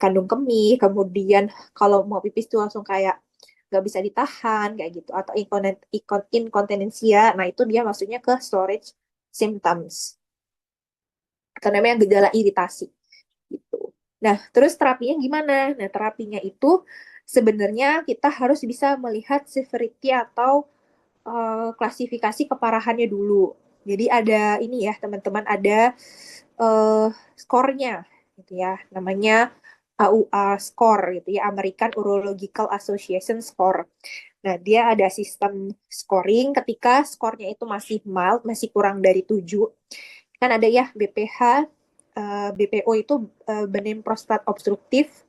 kandung kemih, kemudian kalau mau pipis tuh langsung kayak nggak bisa ditahan kayak gitu, atau inkontinensia, nah itu dia maksudnya ke storage symptoms, atau namanya gejala iritasi gitu. Nah, terus terapinya gimana? Nah, terapinya itu sebenarnya kita harus bisa melihat severity atau klasifikasi keparahannya dulu. Jadi ada ini ya, teman-teman, ada uh, skornya gitu ya. Namanya AUA score gitu ya, American Urological Association score. Nah, dia ada sistem scoring ketika skornya itu masih mild, masih kurang dari 7. Kan ada ya BPH, BPO itu benem prostat obstruktif.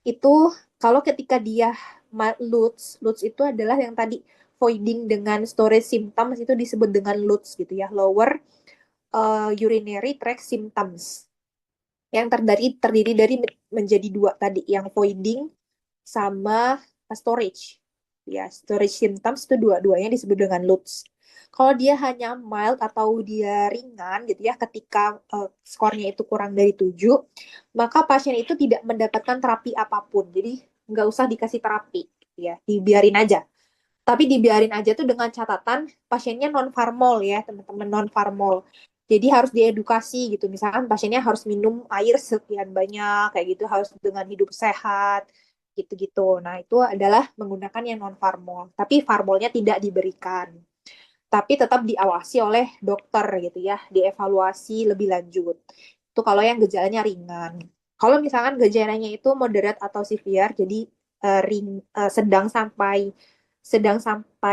Itu kalau ketika dia LUTS itu adalah yang tadi voiding dengan storage symptoms itu disebut dengan LUTS gitu ya, lower urinary tract symptoms. Yang terdiri dari menjadi dua tadi, yang voiding sama storage. Ya, storage symptoms itu dua-duanya disebut dengan LUTS. Kalau dia hanya mild atau dia ringan gitu ya, ketika skornya itu kurang dari 7, maka pasien itu tidak mendapatkan terapi apapun. Jadi nggak usah dikasih terapi, gitu ya, dibiarin aja. Tapi dibiarin aja tuh dengan catatan pasiennya non-farmol ya, teman-teman, non-farmol. Jadi harus diedukasi gitu. Misalkan pasiennya harus minum air sekian banyak, kayak gitu, harus dengan hidup sehat, gitu-gitu. Nah, itu adalah menggunakan yang non-farmol. Tapi farmolnya tidak diberikan. Tapi tetap diawasi oleh dokter gitu ya, dievaluasi lebih lanjut. Itu kalau yang gejalanya ringan. Kalau misalkan gejalanya itu moderate atau severe, jadi sedang sampai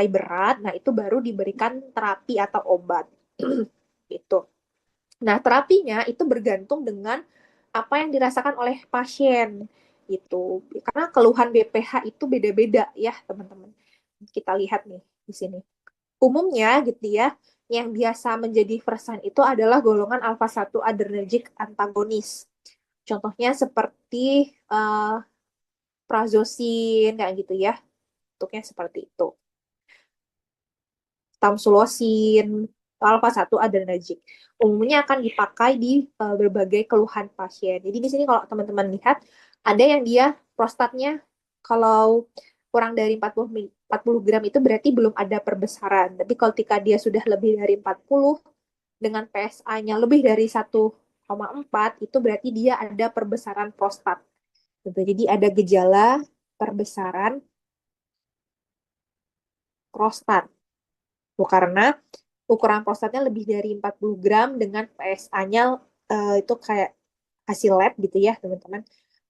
berat, nah itu baru diberikan terapi atau obat. Gitu. Nah, terapinya itu bergantung dengan apa yang dirasakan oleh pasien gitu. Karena keluhan BPH itu beda-beda ya, teman-teman. Kita lihat nih di sini. Umumnya gitu ya, yang biasa menjadi first itu adalah golongan alfa 1 adrenergic antagonis. Contohnya seperti prazosin kayak gitu ya. Bentuknya seperti itu. Tamsulosin, alfa 1 adrenergic. Umumnya akan dipakai di berbagai keluhan pasien. Jadi di sini kalau teman-teman lihat, ada yang dia prostatnya kalau kurang dari 40 gram itu berarti belum ada perbesaran. Tapi ketika dia sudah lebih dari 40 dengan PSA-nya lebih dari 1,4 itu berarti dia ada perbesaran prostat. Gitu. Jadi ada gejala perbesaran prostat. Karena ukuran prostatnya lebih dari 40 gram dengan PSA-nya itu kayak hasil lab gitu ya, teman-teman.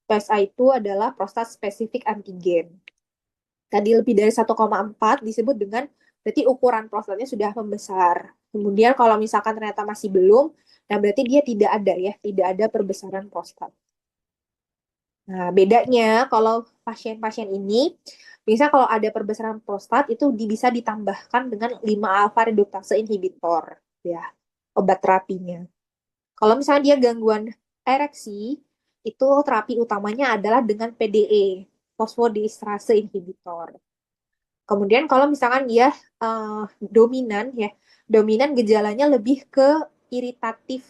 PSA itu adalah prostat spesifik antigen. Tadi lebih dari 1,4 disebut dengan berarti ukuran prostatnya sudah membesar. Kemudian kalau misalkan ternyata masih belum, nah berarti dia tidak ada ya, tidak ada perbesaran prostat. Nah, bedanya kalau pasien-pasien ini, bisa kalau ada perbesaran prostat itu bisa ditambahkan dengan 5 alfa reduktase inhibitor, ya, obat terapinya. Kalau misalnya dia gangguan ereksi, itu terapi utamanya adalah dengan PDE, fosfodiesterase inhibitor. Kemudian kalau misalkan dia dominan ya, dominan gejalanya lebih ke iritatif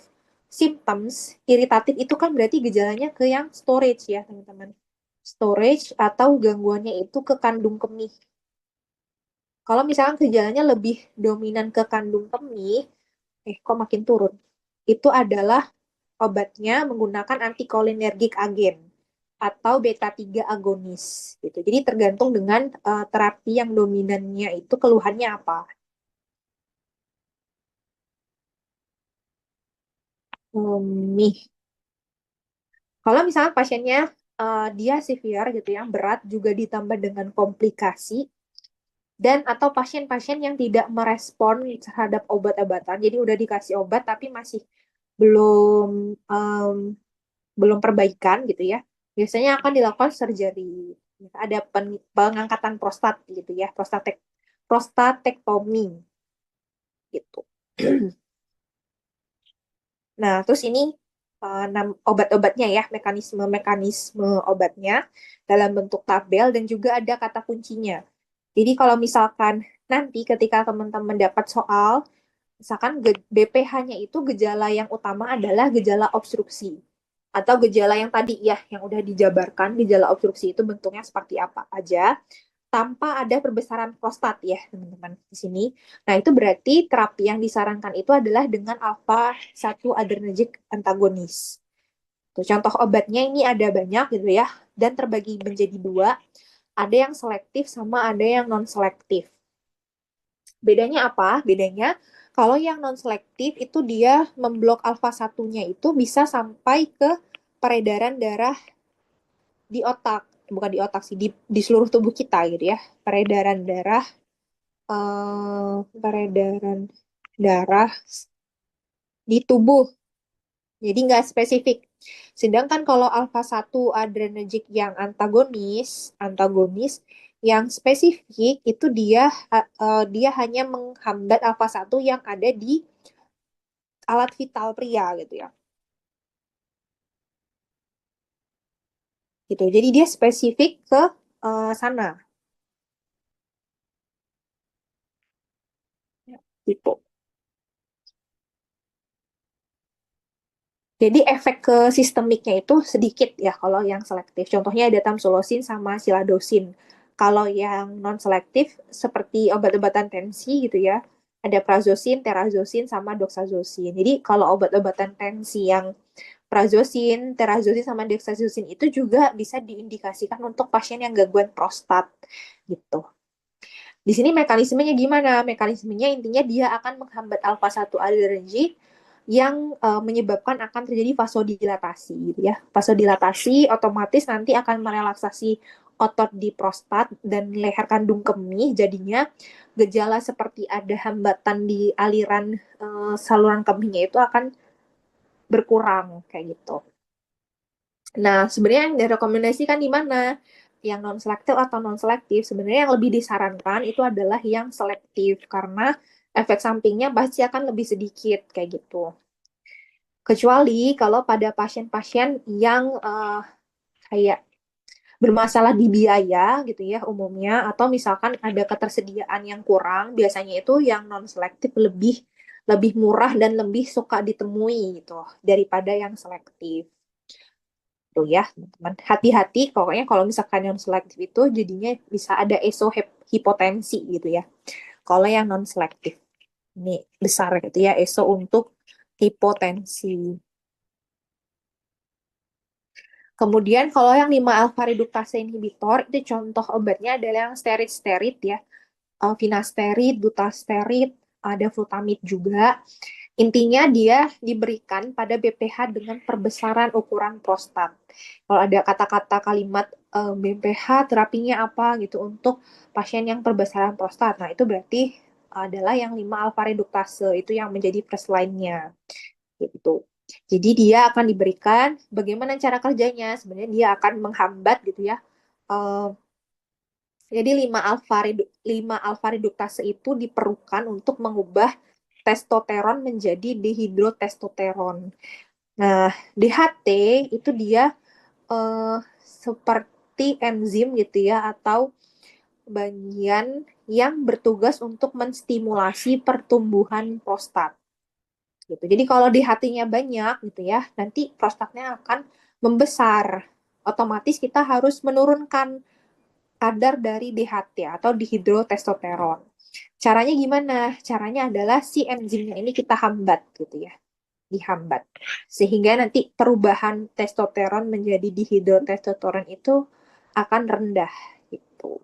symptoms. Iritatif itu kan berarti gejalanya ke yang storage ya, teman-teman. Storage atau gangguannya itu ke kandung kemih. Kalau misalkan gejalanya lebih dominan ke kandung kemih, kok makin turun. Itu adalah obatnya menggunakan antikolinergik agen atau beta 3 agonis gitu. Jadi tergantung dengan terapi yang dominannya itu keluhannya apa. Nih, kalau misalnya pasiennya dia severe gitu yang berat juga ditambah dengan komplikasi dan atau pasien-pasien yang tidak merespon terhadap obat-obatan, jadi udah dikasih obat tapi masih belum belum perbaikan gitu ya, biasanya akan dilakukan surgery. Ada pengangkatan prostat gitu ya, prostatektomi gitu. Nah, terus ini obat-obatnya ya, mekanisme obatnya dalam bentuk tabel dan juga ada kata kuncinya. Jadi kalau misalkan nanti ketika teman-teman dapat soal, misalkan BPH-nya itu gejala yang utama adalah gejala obstruksi. Atau gejala yang tadi ya, yang udah dijabarkan, gejala obstruksi itu bentuknya seperti apa aja, tanpa ada perbesaran prostat ya, teman-teman di sini. Nah, itu berarti terapi yang disarankan itu adalah dengan alpha 1 adrenergic antagonis. Tuh, contoh obatnya ini ada banyak gitu ya, dan terbagi menjadi dua. Ada yang selektif sama ada yang non-selektif. Bedanya apa? Bedanya kalau yang non-selektif itu dia memblok alfa satunya itu bisa sampai ke peredaran darah di otak, bukan di otak sih, di seluruh tubuh kita gitu ya. Peredaran darah, peredaran darah di tubuh. Jadi nggak spesifik. Sedangkan kalau alfa satu adrenergic yang antagonis yang spesifik itu dia hanya menghambat alfa satu yang ada di alat vital pria gitu ya. Gitu. Jadi dia spesifik ke sana. Gitu. Jadi efek ke sistemiknya itu sedikit ya kalau yang selektif. Contohnya ada tamsulosin sama siladosin. Kalau yang non selektif seperti obat-obatan tensi gitu ya, ada prazosin, terazosin sama doxazosin. Jadi kalau obat-obatan tensi yang prazosin, terazosin sama doxazosin itu juga bisa diindikasikan untuk pasien yang gangguan prostat gitu. Di sini mekanismenya gimana? Mekanismenya intinya dia akan menghambat alfa 1 adrenergic yang menyebabkan akan terjadi vasodilatasi gitu ya. Vasodilatasi otomatis nanti akan merelaksasi otot di prostat dan leher kandung kemih, jadinya gejala seperti ada hambatan di aliran saluran kemihnya itu akan berkurang kayak gitu. Nah, sebenarnya yang direkomendasikan di mana? Yang non-selektif atau non-selektif, sebenarnya yang lebih disarankan itu adalah yang selektif, karena efek sampingnya pasti akan lebih sedikit, kayak gitu. Kecuali kalau pada pasien-pasien yang kayak bermasalah di biaya gitu ya umumnya, atau misalkan ada ketersediaan yang kurang, biasanya itu yang non-selektif lebih lebih murah dan lebih suka ditemui gitu daripada yang selektif. Tuh ya, teman-teman. Hati-hati pokoknya kalau misalkan yang selektif itu jadinya bisa ada hipotensi gitu ya. Kalau yang non selektif ini besar gitu ya, ESO untuk hipotensi. Kemudian kalau yang 5 alfa reduktase inhibitor itu contoh obatnya adalah yang steroid ya. finasterid, dutasterid, ada flutamid juga. Intinya dia diberikan pada BPH dengan perbesaran ukuran prostat. Kalau ada kata-kata kalimat BPH terapinya apa gitu untuk pasien yang perbesaran prostat. Nah, itu berarti adalah yang 5 alfa reduktase itu yang menjadi first line-nya gitu. Jadi dia akan diberikan bagaimana cara kerjanya? Sebenarnya dia akan menghambat gitu ya. eh, jadi 5 alfa reduktase itu diperlukan untuk mengubah testosteron menjadi dihidrotestosteron. Nah, DHT itu dia seperti enzim gitu ya, atau bagian yang bertugas untuk menstimulasi pertumbuhan prostat. Gitu. Jadi kalau DHT-nya banyak gitu ya, nanti prostatnya akan membesar. Otomatis kita harus menurunkan kadar dari DHT atau dihidrotestosteron. Caranya gimana? Caranya adalah si enzimnya ini kita hambat gitu ya, dihambat. Sehingga nanti perubahan testosteron menjadi dihidrotestosteron itu akan rendah gitu.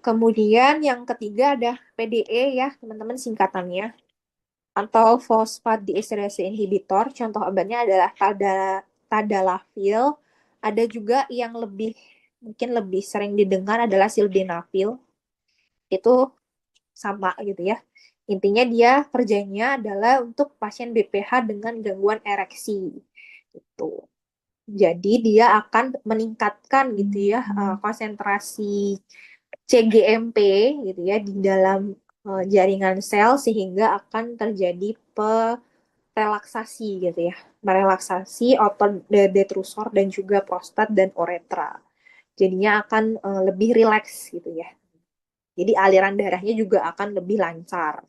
Kemudian yang ketiga ada PDE ya, teman-teman singkatannya, atau fosfatdiesterase inhibitor. Contoh obatnya adalah tadalafil. Ada juga yang mungkin lebih sering didengar adalah sildenafil. Itu sama gitu ya. Intinya dia kerjanya adalah untuk pasien BPH dengan gangguan ereksi. Gitu. Jadi dia akan meningkatkan gitu ya konsentrasi CGMP gitu ya di dalam jaringan sel sehingga akan terjadi relaksasi gitu ya. Merelaksasi otot detrusor dan juga prostat dan uretra. Jadinya akan lebih rileks gitu ya. Jadi aliran darahnya juga akan lebih lancar.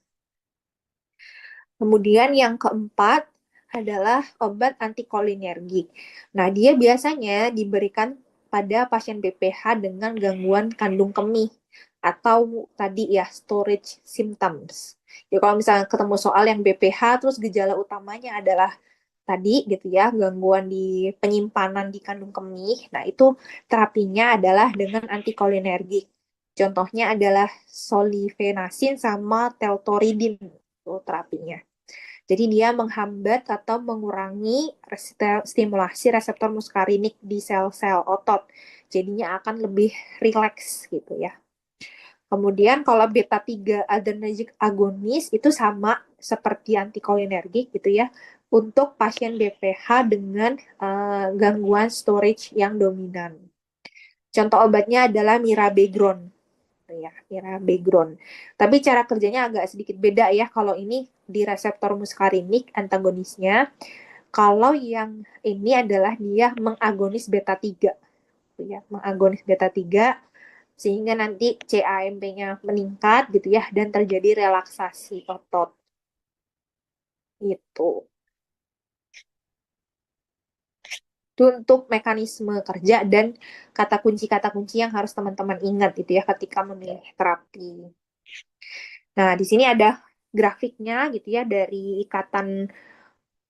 Kemudian yang keempat adalah obat antikolinergik. Nah, dia biasanya diberikan pada pasien BPH dengan gangguan kandung kemih atau tadi ya storage symptoms. Ya kalau misalnya ketemu soal yang BPH terus gejala utamanya adalah tadi gitu ya, gangguan di penyimpanan di kandung kemih. Nah, itu terapinya adalah dengan antikolinergik. Contohnya adalah solifenasin sama teltoridin itu terapinya. Jadi dia menghambat atau mengurangi stimulasi reseptor muskarinik di sel-sel otot. Jadinya akan lebih rileks gitu ya. Kemudian kalau beta 3 adrenergic agonis itu sama seperti antikolinergik gitu ya untuk pasien BPH dengan gangguan storage yang dominan. Contoh obatnya adalah mirabegron ya, mirabegron. Tapi cara kerjanya agak sedikit beda ya kalau ini di reseptor muskarinik antagonisnya. Kalau yang ini adalah dia mengagonis beta 3 ya, mengagonis beta 3 sehingga nanti CAMP-nya meningkat gitu ya dan terjadi relaksasi otot. Itu. Itu untuk mekanisme kerja dan kata kunci yang harus teman-teman ingat gitu ya ketika memilih terapi. Nah, di sini ada grafiknya gitu ya dari Ikatan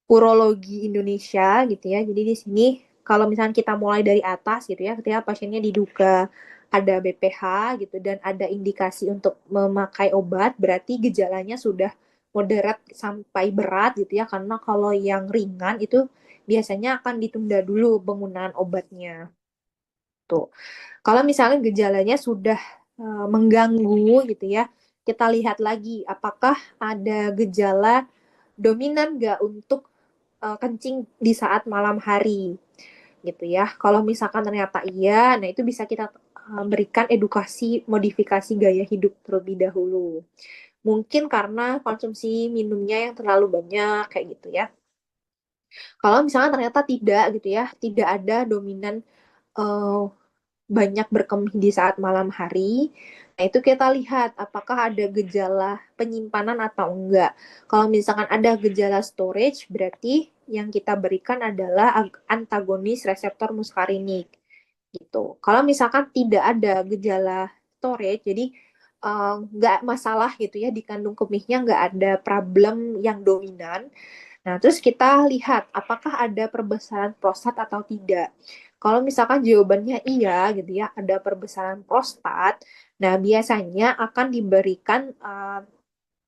Urologi Indonesia gitu ya. Jadi di sini kalau misalnya kita mulai dari atas gitu ya, ketika pasiennya diduga ada BPH gitu dan ada indikasi untuk memakai obat, berarti gejalanya sudah moderat sampai berat gitu ya. Karena kalau yang ringan itu biasanya akan ditunda dulu penggunaan obatnya. Tuh. Kalau misalnya gejalanya sudah mengganggu gitu ya, kita lihat lagi apakah ada gejala dominan nggak untuk kencing di saat malam hari gitu ya. Kalau misalkan ternyata iya, nah itu bisa kita berikan edukasi modifikasi gaya hidup terlebih dahulu. Mungkin karena konsumsi minumnya yang terlalu banyak kayak gitu ya. Kalau misalkan ternyata tidak gitu ya, tidak ada dominan uh, banyak berkemih di saat malam hari. Nah, itu kita lihat apakah ada gejala penyimpanan atau enggak. Kalau misalkan ada gejala storage, berarti yang kita berikan adalah antagonis reseptor muskarinik. Gitu. Kalau misalkan tidak ada gejala storage, jadi nggak masalah gitu ya di kandung kemihnya nggak ada problem yang dominan. Nah, terus kita lihat apakah ada perbesaran prostat atau tidak. Kalau misalkan jawabannya iya gitu ya, ada perbesaran prostat, nah biasanya akan diberikan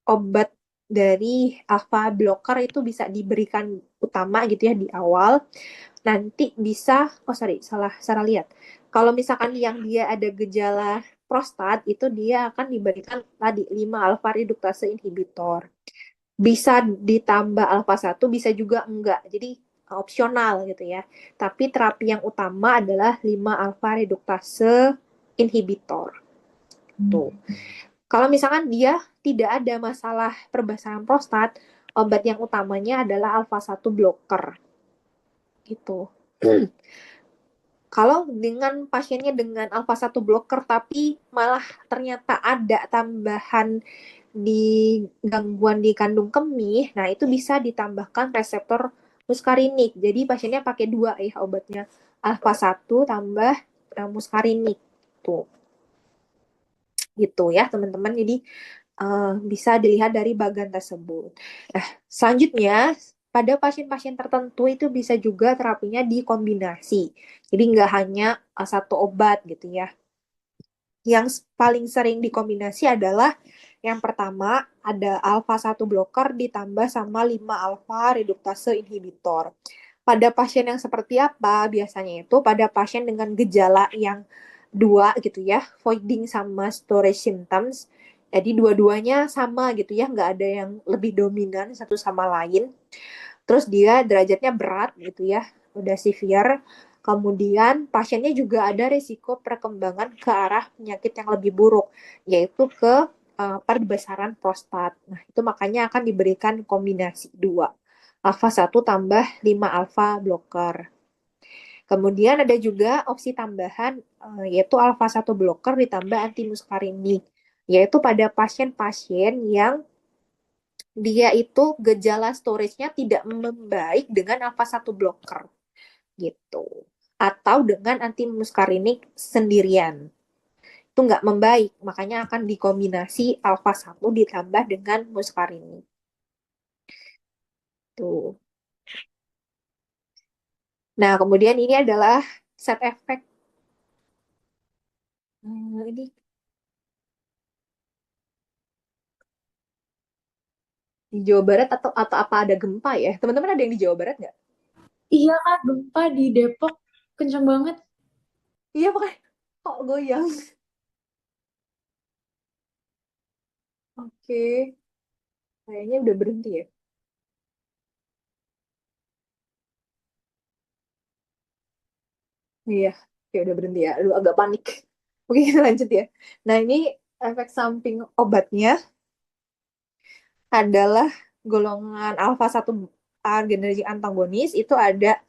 obat dari alpha blocker itu bisa diberikan utama gitu ya di awal. Nanti bisa, oh sorry, salah salah lihat. Kalau misalkan yang dia ada gejala prostat itu dia akan diberikan tadi 5 alpha reduktase inhibitor. Bisa ditambah alpha satu, bisa juga enggak. Jadi opsional gitu ya. Tapi terapi yang utama adalah 5 alpha reduktase inhibitor. Tuh. Kalau misalkan dia tidak ada masalah perbesaran prostat, obat yang utamanya adalah alpha satu blocker. Gitu. Kalau dengan pasiennya dengan alpha satu blocker tapi malah ternyata ada tambahan di gangguan di kandung kemih, nah itu bisa ditambahkan reseptor muskarinik. Jadi pasiennya pakai 2 ya obatnya, alpha satu tambah muskarinik. Tuh. Gitu ya teman-teman. Jadi bisa dilihat dari bagan tersebut. Nah, selanjutnya pada pasien-pasien tertentu itu bisa juga terapinya dikombinasi. Jadi nggak hanya satu obat gitu ya. Yang paling sering dikombinasi adalah yang pertama ada alpha satu blocker ditambah sama 5 alpha reduktase inhibitor. Pada pasien yang seperti apa? Biasanya itu pada pasien dengan gejala yang dua gitu ya, voiding sama storage symptoms. Jadi dua-duanya sama gitu ya, nggak ada yang lebih dominan satu sama lain. Terus dia derajatnya berat gitu ya, udah severe. Kemudian pasiennya juga ada risiko perkembangan ke arah penyakit yang lebih buruk, yaitu ke perbesaran prostat. Nah, itu makanya akan diberikan kombinasi 2. Alpha satu tambah 5 alpha blocker. Kemudian ada juga opsi tambahan yaitu alpha satu blocker ditambah antimuskarinik, yaitu pada pasien-pasien yang dia itu gejala storage-nya tidak membaik dengan alpha satu blocker gitu. Atau dengan antimuskarinik sendirian. Itu nggak membaik, makanya akan dikombinasi alpha satu ditambah dengan muskarinik. Tuh. Nah, kemudian ini adalah side effect. Ini di Jawa Barat atau apa ada gempa ya? Teman-teman ada yang di Jawa Barat nggak? Iya kak, gempa di Depok kenceng banget. Iya, makanya kok goyang. Oke, kayaknya udah berhenti ya. Iya, kayak udah berhenti ya. Aduh, agak panik. Oke, kita lanjut ya. Nah, ini efek samping obatnya adalah golongan alpha satu adrenergic antagonis itu ada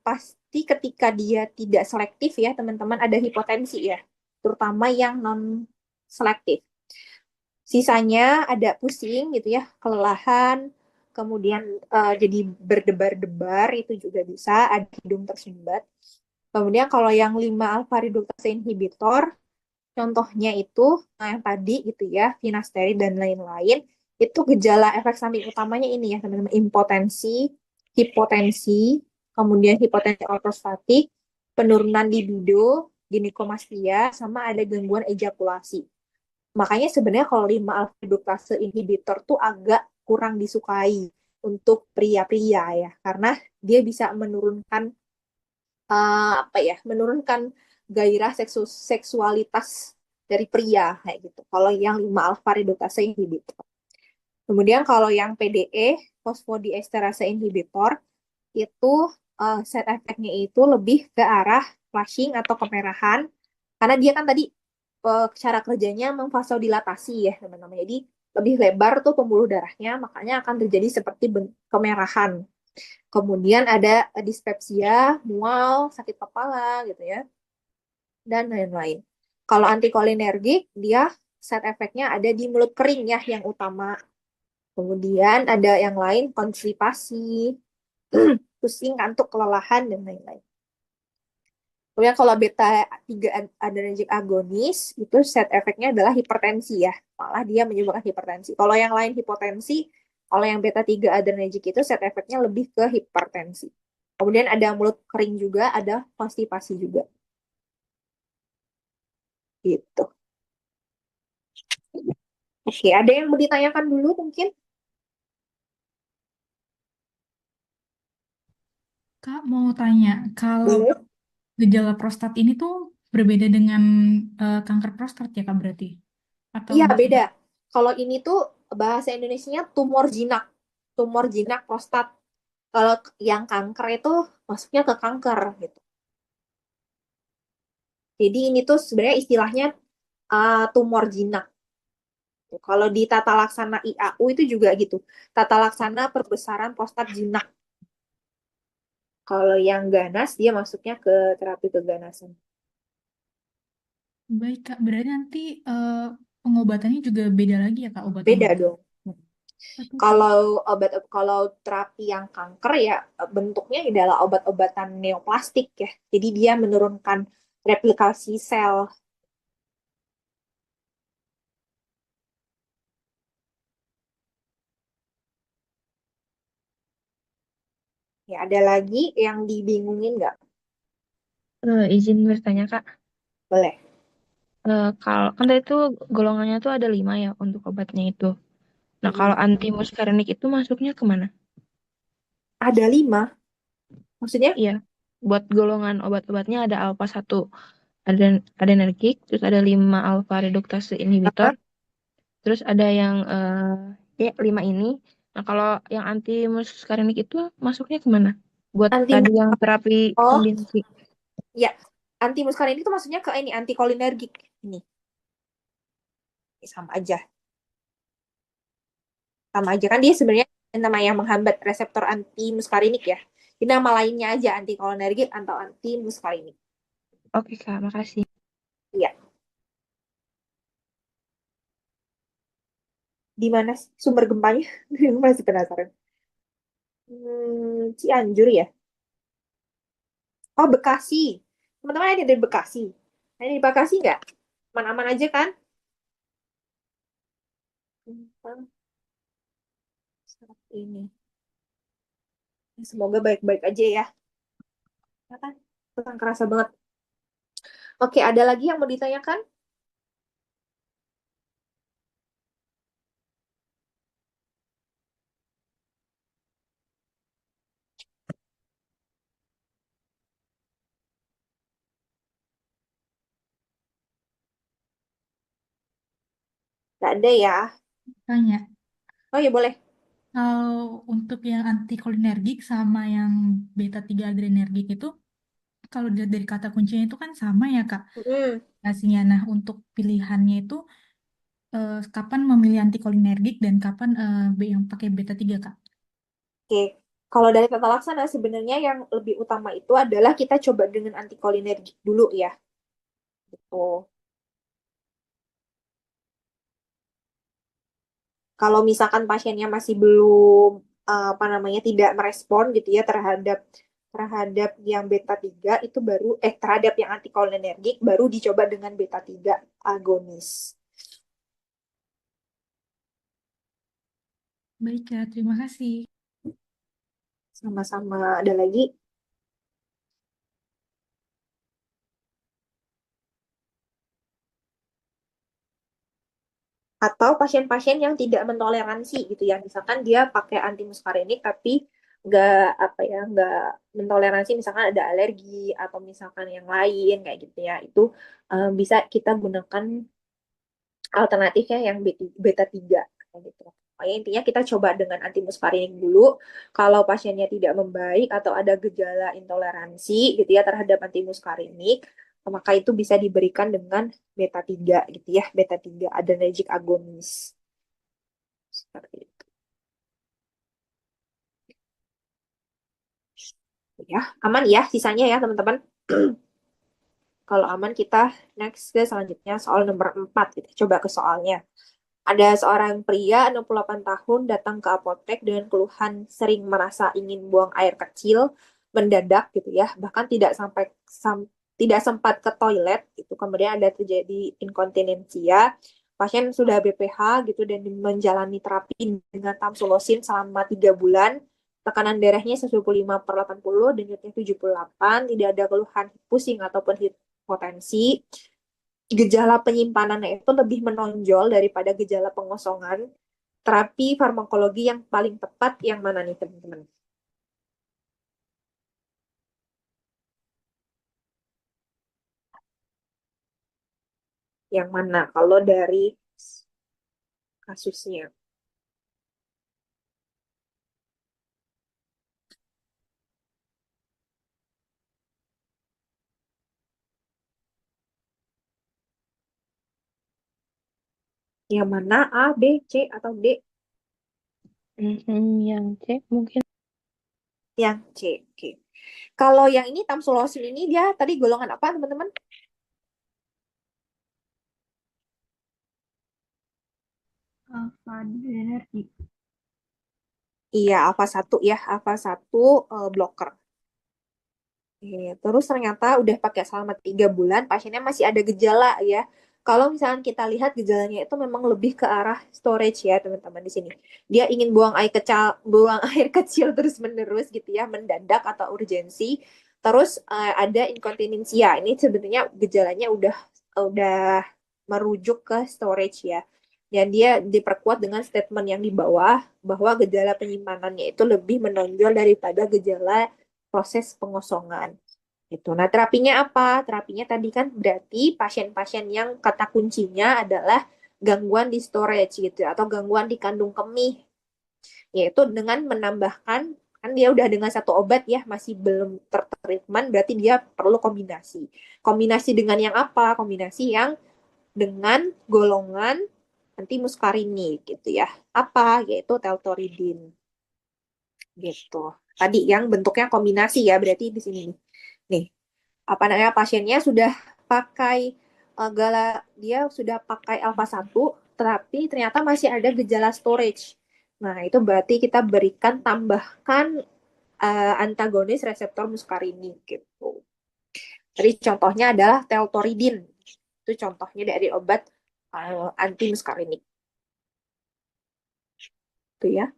pasti ketika dia tidak selektif ya, teman-teman ada hipotensi ya, terutama yang non selektif. Sisanya ada pusing gitu ya, kelelahan, kemudian jadi berdebar-debar itu juga bisa, ada hidung tersumbat. Kemudian kalau yang 5 alpha reduktase inhibitor, contohnya itu yang tadi gitu ya, finasteride dan lain-lain, itu gejala efek samping utamanya ini ya teman-teman, impotensi, hipotensi, kemudian hipotensi ortostatik, penurunan libido, ginikomastia, sama ada gangguan ejakulasi. Makanya sebenarnya kalau 5 alpha reduktase inhibitor tuh agak kurang disukai untuk pria-pria ya, karena dia bisa menurunkan apa ya, menurunkan gairah seksualitas dari pria kayak gitu. Kalau yang 5 alpha reduktase inhibitor. Kemudian kalau yang PDE, fosfodiesterase inhibitor, itu side effect-nya itu lebih ke arah flushing atau kemerahan. Karena dia kan tadi cara kerjanya memvasodilatasi ya teman-teman. Jadi lebih lebar tuh pembuluh darahnya, makanya akan terjadi seperti kemerahan. Kemudian ada dispepsia, mual, sakit kepala gitu ya, dan lain-lain. Kalau antikolinergik, dia side effect-nya ada di mulut kering ya yang utama. Kemudian ada yang lain, konstipasi, pusing, kantuk, kelelahan, dan lain-lain. Kemudian kalau beta 3 adrenergic agonis, itu side effect-nya adalah hipertensi ya. Malah dia menyebabkan hipertensi. Kalau yang lain hipotensi, kalau yang beta 3 adrenergic itu side effect-nya lebih ke hipertensi. Kemudian ada mulut kering juga, ada konstipasi juga. Gitu. Oke, ada yang mau ditanyakan dulu mungkin? Kak, mau tanya, kalau Boleh? gejala prostat ini tuh berbeda dengan kanker prostat ya Kak berarti? Atau Iya, bisa? beda. Kalau ini tuh bahasa Indonesianya tumor jinak prostat. Kalau yang kanker itu masuknya ke kanker gitu. Jadi ini tuh sebenarnya istilahnya tumor jinak. Kalau di tata laksana IAU itu juga gitu. Tata laksana perbesaran prostat jinak. Kalau yang ganas dia masuknya ke terapi keganasan. Baik Kak, berarti nanti pengobatannya juga beda lagi ya Kak Beda obat-obat. dong. Oke, Kak. Kalau terapi yang kanker ya bentuknya adalah obat-obatan neoplastik ya. Jadi dia menurunkan replikasi sel. Ya, ada lagi yang dibingungin nggak? Izin bertanya Kak. Boleh. Kalau kan tadi itu golongannya tuh ada 5 ya untuk obatnya itu. Nah, kalau Mm-mm. anti muskarenik itu masuknya kemana? Ada 5. Maksudnya? Iya, buat golongan obat-obatnya ada alpha 1 ada adrenergic, terus ada 5 alpha reduktase inhibitor, terus ada yang ya 5 ini. Nah, kalau yang anti muskarenik itu masuknya kemana? Buat Anti tadi yang terapi Oh, kombinasi. ya. Anti muskarin itu maksudnya ke ini antikolinergik. Ini sama aja. Sama aja kan dia sebenarnya nama yang menghambat reseptor anti muskarinik ya. Ini nama lainnya aja antikolinergik atau anti muskarinik. Oke Kak, makasih. Iya. Di mana sih sumber gempanya? Gue masih penasaran. Cianjur ya? Oh, Bekasi. Teman-teman ada dari Bekasi. Ada di Bekasi nggak? Aman-aman aja kan? Tentang saat ini. Semoga baik-baik aja ya. Ya kan? Tentang kerasa banget. Oke, ada lagi yang mau ditanyakan? Nggak ada ya? Tanya, Oh ya boleh. kalau untuk yang antikolinergik sama yang beta 3 adrenergik itu, kalau dilihat dari kata kuncinya itu kan sama ya Kak, Hmm, hasilnya. Nah, untuk pilihannya itu kapan memilih antikolinergik dan kapan yang pakai beta 3 Kak? oke. Kalau dari tata laksana sebenarnya yang lebih utama itu adalah kita coba dengan antikolinergik dulu ya. Gitu. Kalau misalkan pasiennya masih belum apa namanya tidak merespon gitu ya terhadap terhadap yang beta 3 itu baru terhadap yang antikolinergik baru dicoba dengan beta 3 agonis. Baik Kak, terima kasih. Sama-sama ada lagi. Atau pasien-pasien yang tidak mentoleransi gitu ya, misalkan dia pakai anti muskarinik tapi nggak apa ya nggak mentoleransi misalkan ada alergi atau misalkan yang lain kayak gitu ya itu bisa kita gunakan alternatifnya yang beta 3 kayak gitu. Pokoknya intinya kita coba dengan anti muskarinik dulu. Kalau pasiennya tidak membaik atau ada gejala intoleransi gitu ya terhadap anti muskarinik, maka itu bisa diberikan dengan beta 3 gitu ya, beta 3 adrenergic agonis. Seperti itu. Ya, aman ya sisanya ya teman-teman. Kalau aman kita next ke selanjutnya soal nomor 4 kita coba ke soalnya. Ada seorang pria 68 tahun datang ke apotek dengan keluhan sering merasa ingin buang air kecil mendadak gitu ya, bahkan tidak sempat ke toilet itu kemudian ada terjadi inkontinensia. Pasien sudah BPH gitu dan menjalani terapi dengan tamsulosin selama 3 bulan tekanan darahnya 125/80, denyutnya 78, tidak ada keluhan pusing ataupun hipotensi. Gejala penyimpanannya itu lebih menonjol daripada gejala pengosongan. Terapi farmakologi yang paling tepat yang mana nih teman-teman? Yang mana kalau dari kasusnya? Yang mana A, B, C, atau D? Yang C mungkin. Yang C. Oke. Kalau yang ini tamsulosin ini dia tadi golongan apa teman-teman? Alfa adrenergi. Iya, alfa 1 ya, alfa 1 blocker. Terus ternyata udah pakai selama 3 bulan, pasiennya masih ada gejala ya. Kalau misalnya kita lihat gejalanya itu memang lebih ke arah storage ya teman-teman di sini. Dia ingin buang air kecil terus-menerus gitu ya, mendadak atau urgensi. Terus ada inkontinensia. Ini sebenarnya gejalanya udah merujuk ke storage ya. Dan dia diperkuat dengan statement yang di bawah bahwa gejala penyimpanannya itu lebih menonjol daripada gejala proses pengosongan. Gitu. Nah, terapinya apa? Terapinya tadi kan berarti pasien-pasien yang kata kuncinya adalah gangguan di storage gitu atau gangguan di kandung kemih, yaitu dengan menambahkan kan dia udah dengan satu obat ya masih belum tertreatment berarti dia perlu kombinasi. Kombinasi dengan yang apa? Kombinasi yang dengan golongan anti muskarinik gitu ya. Apa? Yaitu teltoridin gitu. Tadi yang bentuknya kombinasi ya berarti di sini nih. Nih, apa namanya pasiennya sudah pakai dia sudah pakai alfa 1 tetapi ternyata masih ada gejala storage. Nah, itu berarti kita berikan tambahkan antagonis reseptor muskarinik gitu. Jadi contohnya adalah teltoridin. Itu contohnya dari obat anti muskarinik. Itu ya.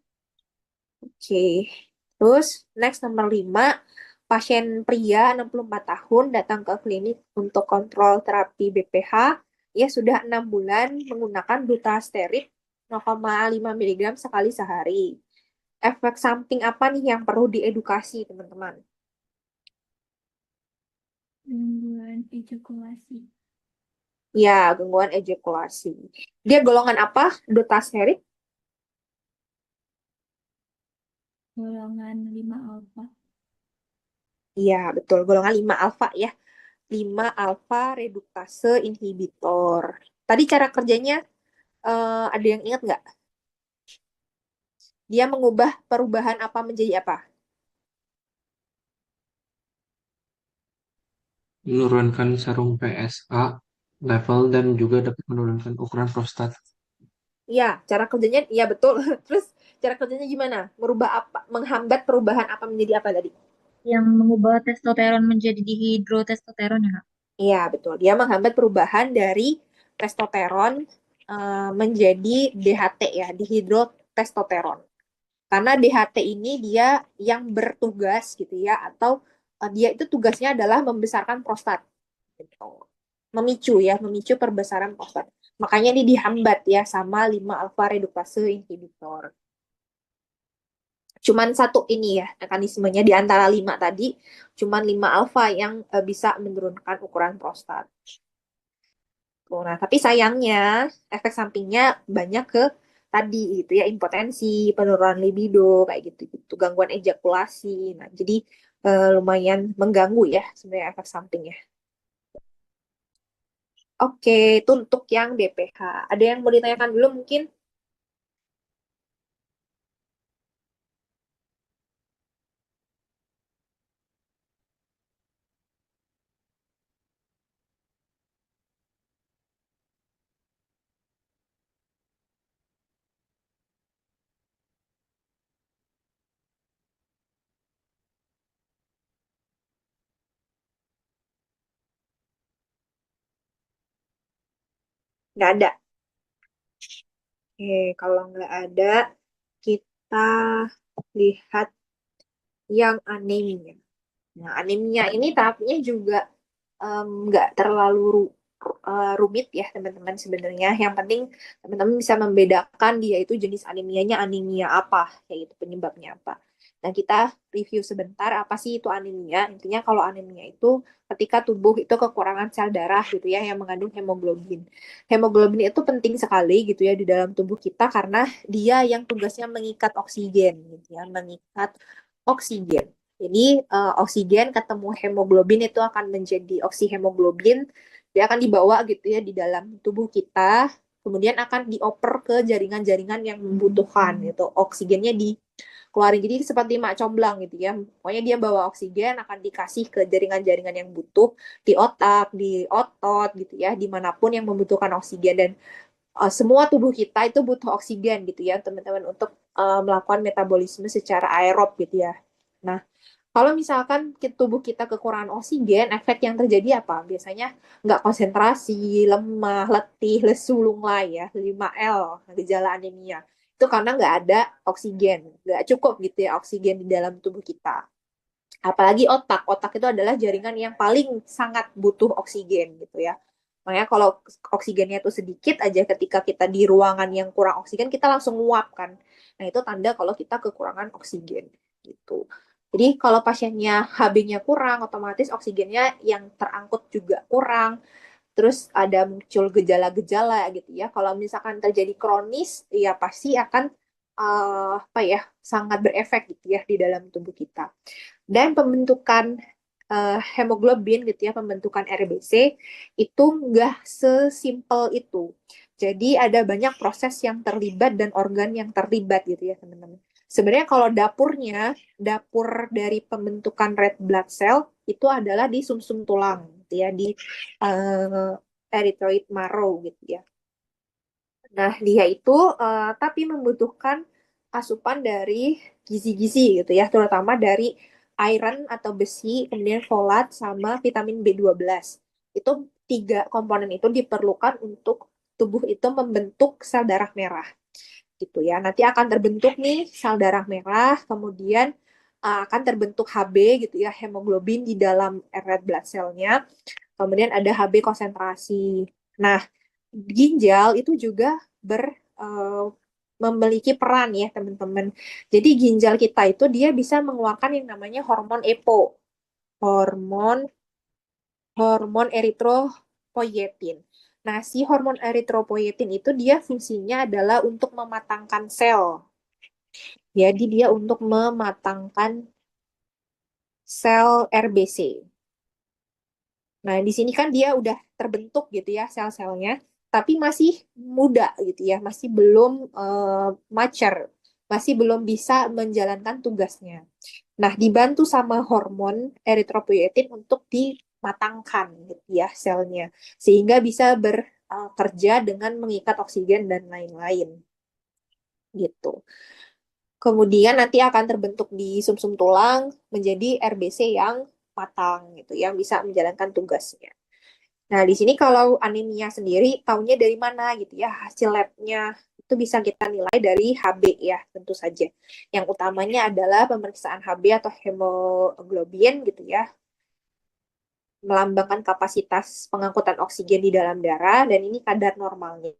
Oke. Terus next nomor 5, pasien pria 64 tahun datang ke klinik untuk kontrol terapi BPH. Ia sudah 6 bulan menggunakan dutasterib 0,5 mg sekali sehari. Efek samping apa nih yang perlu diedukasi, teman-teman? Gangguan ejakulasi. Ya, gangguan ejakulasi. Dia golongan apa? Dutasterib? Golongan 5 alfa. Iya, betul. Golongan 5 alfa ya. 5 alfa reduktase inhibitor. Tadi cara kerjanya ada yang ingat nggak? Dia mengubah perubahan apa menjadi apa? Menurunkan serum PSA level dan juga dapat menurunkan ukuran prostat. Ya, cara kerjanya, ya betul. Terus cara kerjanya gimana? Merubah apa? Menghambat perubahan apa menjadi apa tadi? Yang mengubah testosteron menjadi dihidrotestosteron ya, Kak? Iya, betul. Dia menghambat perubahan dari testosteron menjadi DHT ya, dihidrotestosteron. Karena DHT ini dia yang bertugas gitu ya, atau dia itu tugasnya adalah membesarkan prostat. Gitu. Memicu perbesaran prostat. Makanya ini dihambat ya sama 5 alfa reduktase inhibitor. Cuman satu ini ya mekanismenya di antara 5 tadi, cuman 5 alfa yang bisa menurunkan ukuran prostat. Nah, tapi sayangnya efek sampingnya banyak ke tadi gitu ya, impotensi, penurunan libido kayak gitu-gitu, gangguan ejakulasi. Nah, jadi lumayan mengganggu ya sebenarnya efek sampingnya. Oke, itu untuk yang BPH. Ada yang mau ditanyakan dulu mungkin? Nggak ada. Oke, kalau nggak ada, kita lihat yang anemia. Nah, anemia ini terapinya juga nggak terlalu rumit ya teman-teman sebenarnya. Yang penting teman-teman bisa membedakan dia itu jenis anemianya anemia apa, yaitu penyebabnya apa. Nah, kita review sebentar apa sih itu anemia. Intinya kalau anemia itu ketika tubuh itu kekurangan sel darah gitu ya yang mengandung hemoglobin. Hemoglobin itu penting sekali gitu ya di dalam tubuh kita karena dia yang tugasnya mengikat oksigen gitu ya, mengikat oksigen. Jadi oksigen ketemu hemoglobin itu akan menjadi oksihemoglobin. Dia akan dibawa gitu ya di dalam tubuh kita. Kemudian akan dioper ke jaringan-jaringan yang membutuhkan gitu. Oksigennya dikeluarin. Jadi seperti mak comblang gitu ya. Pokoknya dia bawa oksigen akan dikasih ke jaringan-jaringan yang butuh di otak, di otot gitu ya, dimanapun yang membutuhkan oksigen. Dan semua tubuh kita itu butuh oksigen gitu ya teman-teman untuk melakukan metabolisme secara aerob gitu ya. Nah, kalau misalkan tubuh kita kekurangan oksigen, efek yang terjadi apa? Biasanya nggak konsentrasi, lemah, letih, lesu, lunglai ya, 5L, gejala anemia. Itu karena nggak ada oksigen, nggak cukup gitu ya oksigen di dalam tubuh kita. Apalagi otak, otak itu adalah jaringan yang paling sangat butuh oksigen gitu ya. Makanya kalau oksigennya itu sedikit aja ketika kita di ruangan yang kurang oksigen, kita langsung nguap kan. Nah itu tanda kalau kita kekurangan oksigen gitu. Jadi kalau pasiennya HB-nya kurang, otomatis oksigennya yang terangkut juga kurang. Terus ada muncul gejala-gejala gitu ya. Kalau misalkan terjadi kronis, ya pasti akan apa ya sangat berefek gitu ya di dalam tubuh kita. Dan pembentukan hemoglobin gitu ya, pembentukan RBC itu nggak sesimpel itu. Jadi ada banyak proses yang terlibat dan organ yang terlibat gitu ya teman-teman. Sebenarnya kalau dapur dari pembentukan red blood cell itu adalah di sumsum tulang gitu ya, di erythroid marrow gitu ya. Nah, dia itu tapi membutuhkan asupan dari gizi-gizi gitu ya, terutama dari iron atau besi, kemudian folat sama vitamin B12. Itu tiga komponen itu diperlukan untuk tubuh itu membentuk sel darah merah gitu ya. Nanti akan terbentuk nih sel darah merah, kemudian akan terbentuk HB gitu ya, hemoglobin di dalam red blood cell-nya. Kemudian ada HB konsentrasi. Nah, ginjal itu juga memiliki peran ya teman-teman. Jadi ginjal kita itu dia bisa mengeluarkan yang namanya hormon EPO, hormon hormon eritropoietin. Nah, si hormon eritropoietin itu dia fungsinya adalah untuk mematangkan sel. Jadi dia untuk mematangkan sel RBC. Nah, di sini kan dia udah terbentuk gitu ya sel-selnya, tapi masih muda gitu ya, masih belum mature, masih belum bisa menjalankan tugasnya. Nah, dibantu sama hormon eritropoietin untuk dimatangkan gitu ya selnya, sehingga bisa bekerja dengan mengikat oksigen dan lain-lain gitu. Kemudian nanti akan terbentuk di sumsum tulang menjadi RBC yang matang gitu, yang bisa menjalankan tugasnya. Nah, di sini kalau anemia sendiri, taunya dari mana gitu ya, hasil labnya itu bisa kita nilai dari HB ya, tentu saja. Yang utamanya adalah pemeriksaan HB atau hemoglobin gitu ya, melambangkan kapasitas pengangkutan oksigen di dalam darah, dan ini kadar normalnya.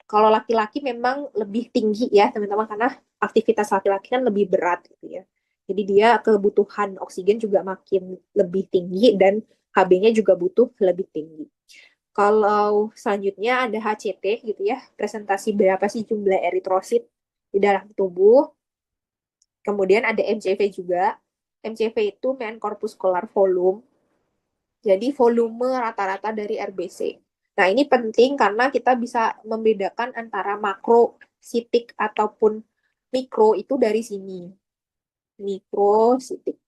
Kalau laki-laki memang lebih tinggi ya, teman-teman, karena aktivitas laki-laki kan lebih berat gitu ya. Jadi dia kebutuhan oksigen juga makin lebih tinggi dan HB-nya juga butuh lebih tinggi. Kalau selanjutnya ada HCT gitu ya, presentasi berapa sih jumlah eritrosit di dalam tubuh. Kemudian ada MCV juga. MCV itu main corpuscular volume. Jadi volume rata-rata dari RBC. Nah, ini penting karena kita bisa membedakan antara makrositik ataupun mikro itu dari sini. Mikrositik.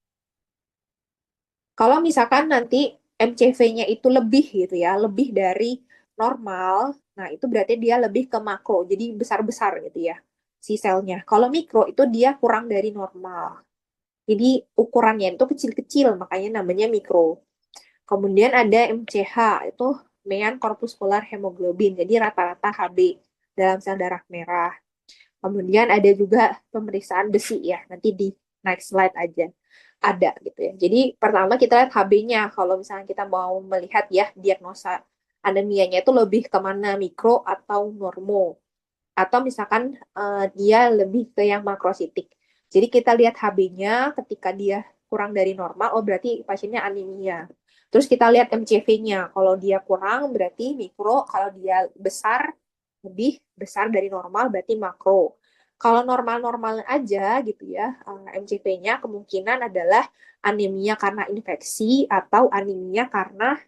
Kalau misalkan nanti MCV-nya itu lebih gitu ya, lebih dari normal, nah itu berarti dia lebih ke makro, jadi besar-besar gitu ya si selnya. Kalau mikro itu dia kurang dari normal. Jadi ukurannya itu kecil-kecil, makanya namanya mikro. Kemudian ada MCH, itu mean corpuscular hemoglobin, jadi rata-rata HB dalam sel darah merah. Kemudian ada juga pemeriksaan besi ya, nanti di Next slide aja. Ada gitu ya. Jadi pertama kita lihat HB-nya. Kalau misalnya kita mau melihat ya diagnosa anemianya itu lebih kemana, mikro atau normo. Atau misalkan dia lebih ke yang makrositik. Jadi kita lihat HB-nya ketika dia kurang dari normal, oh berarti pasiennya anemia. Terus kita lihat MCV-nya. Kalau dia kurang berarti mikro, kalau dia besar, lebih besar dari normal berarti makro. Kalau normal-normal aja gitu ya, MCV-nya kemungkinan adalah anemia karena infeksi atau anemia karena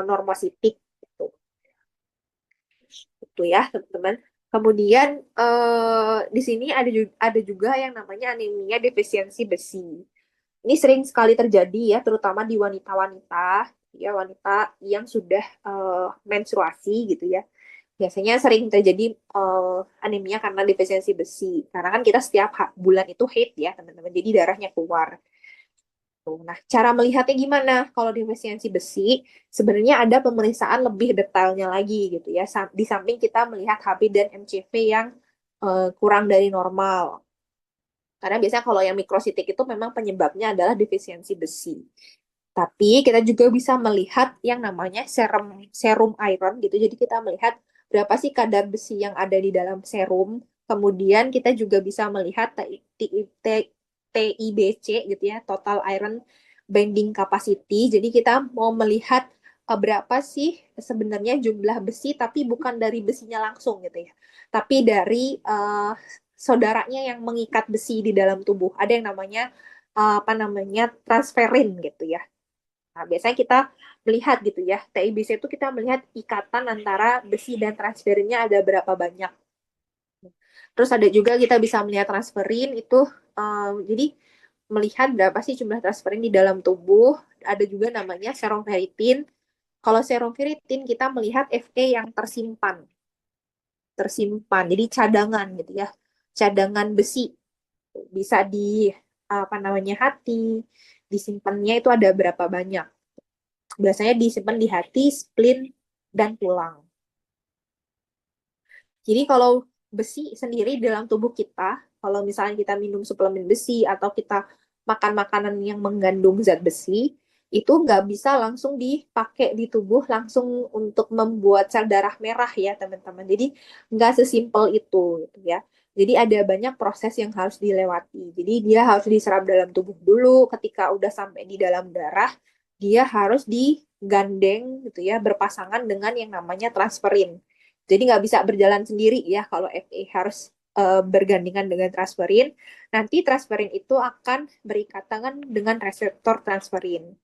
normositik. Gitu. Itu ya, teman-teman. Kemudian di sini ada juga yang namanya anemia defisiensi besi. Ini sering sekali terjadi ya, terutama di wanita-wanita, ya wanita yang sudah menstruasi gitu ya. Biasanya sering terjadi anemia karena defisiensi besi. Karena kan kita setiap bulan itu haid ya, teman-teman. Jadi darahnya keluar. Tuh. Nah, cara melihatnya gimana? Kalau defisiensi besi, sebenarnya ada pemeriksaan lebih detailnya lagi gitu ya. Di samping kita melihat HB dan MCV yang kurang dari normal. Karena biasanya kalau yang mikrositik itu memang penyebabnya adalah defisiensi besi. Tapi kita juga bisa melihat yang namanya serum serum iron gitu. Jadi kita melihat berapa sih kadar besi yang ada di dalam serum. Kemudian kita juga bisa melihat TIBC gitu ya, total iron binding capacity. Jadi kita mau melihat berapa sih sebenarnya jumlah besi tapi bukan dari besinya langsung gitu ya. Tapi dari saudaranya yang mengikat besi di dalam tubuh. Ada yang namanya apa namanya transferin gitu ya. Nah, biasanya kita melihat gitu ya, TIBC itu kita melihat ikatan antara besi dan transferinnya ada berapa banyak. Terus ada juga kita bisa melihat transferin itu, jadi melihat berapa sih jumlah transferin di dalam tubuh. Ada juga namanya serum ferritin. Kalau serum ferritin kita melihat Fe yang tersimpan, jadi cadangan gitu ya, cadangan besi bisa di apa namanya hati, disimpannya itu ada berapa banyak. Biasanya disimpan di hati, spleen, dan tulang. Jadi kalau besi sendiri dalam tubuh kita, kalau misalnya kita minum suplemen besi atau kita makan makanan yang mengandung zat besi, itu nggak bisa langsung dipakai di tubuh langsung untuk membuat sel darah merah ya teman-teman. Jadi nggak sesimpel itu gitu ya. Jadi ada banyak proses yang harus dilewati. Jadi dia harus diserap dalam tubuh dulu. Ketika udah sampai di dalam darah, dia harus digandeng gitu ya, berpasangan dengan yang namanya transferin. Jadi nggak bisa berjalan sendiri ya kalau FA harus bergandengan dengan transferin. Nanti transferin itu akan berikatan dengan reseptor transferin.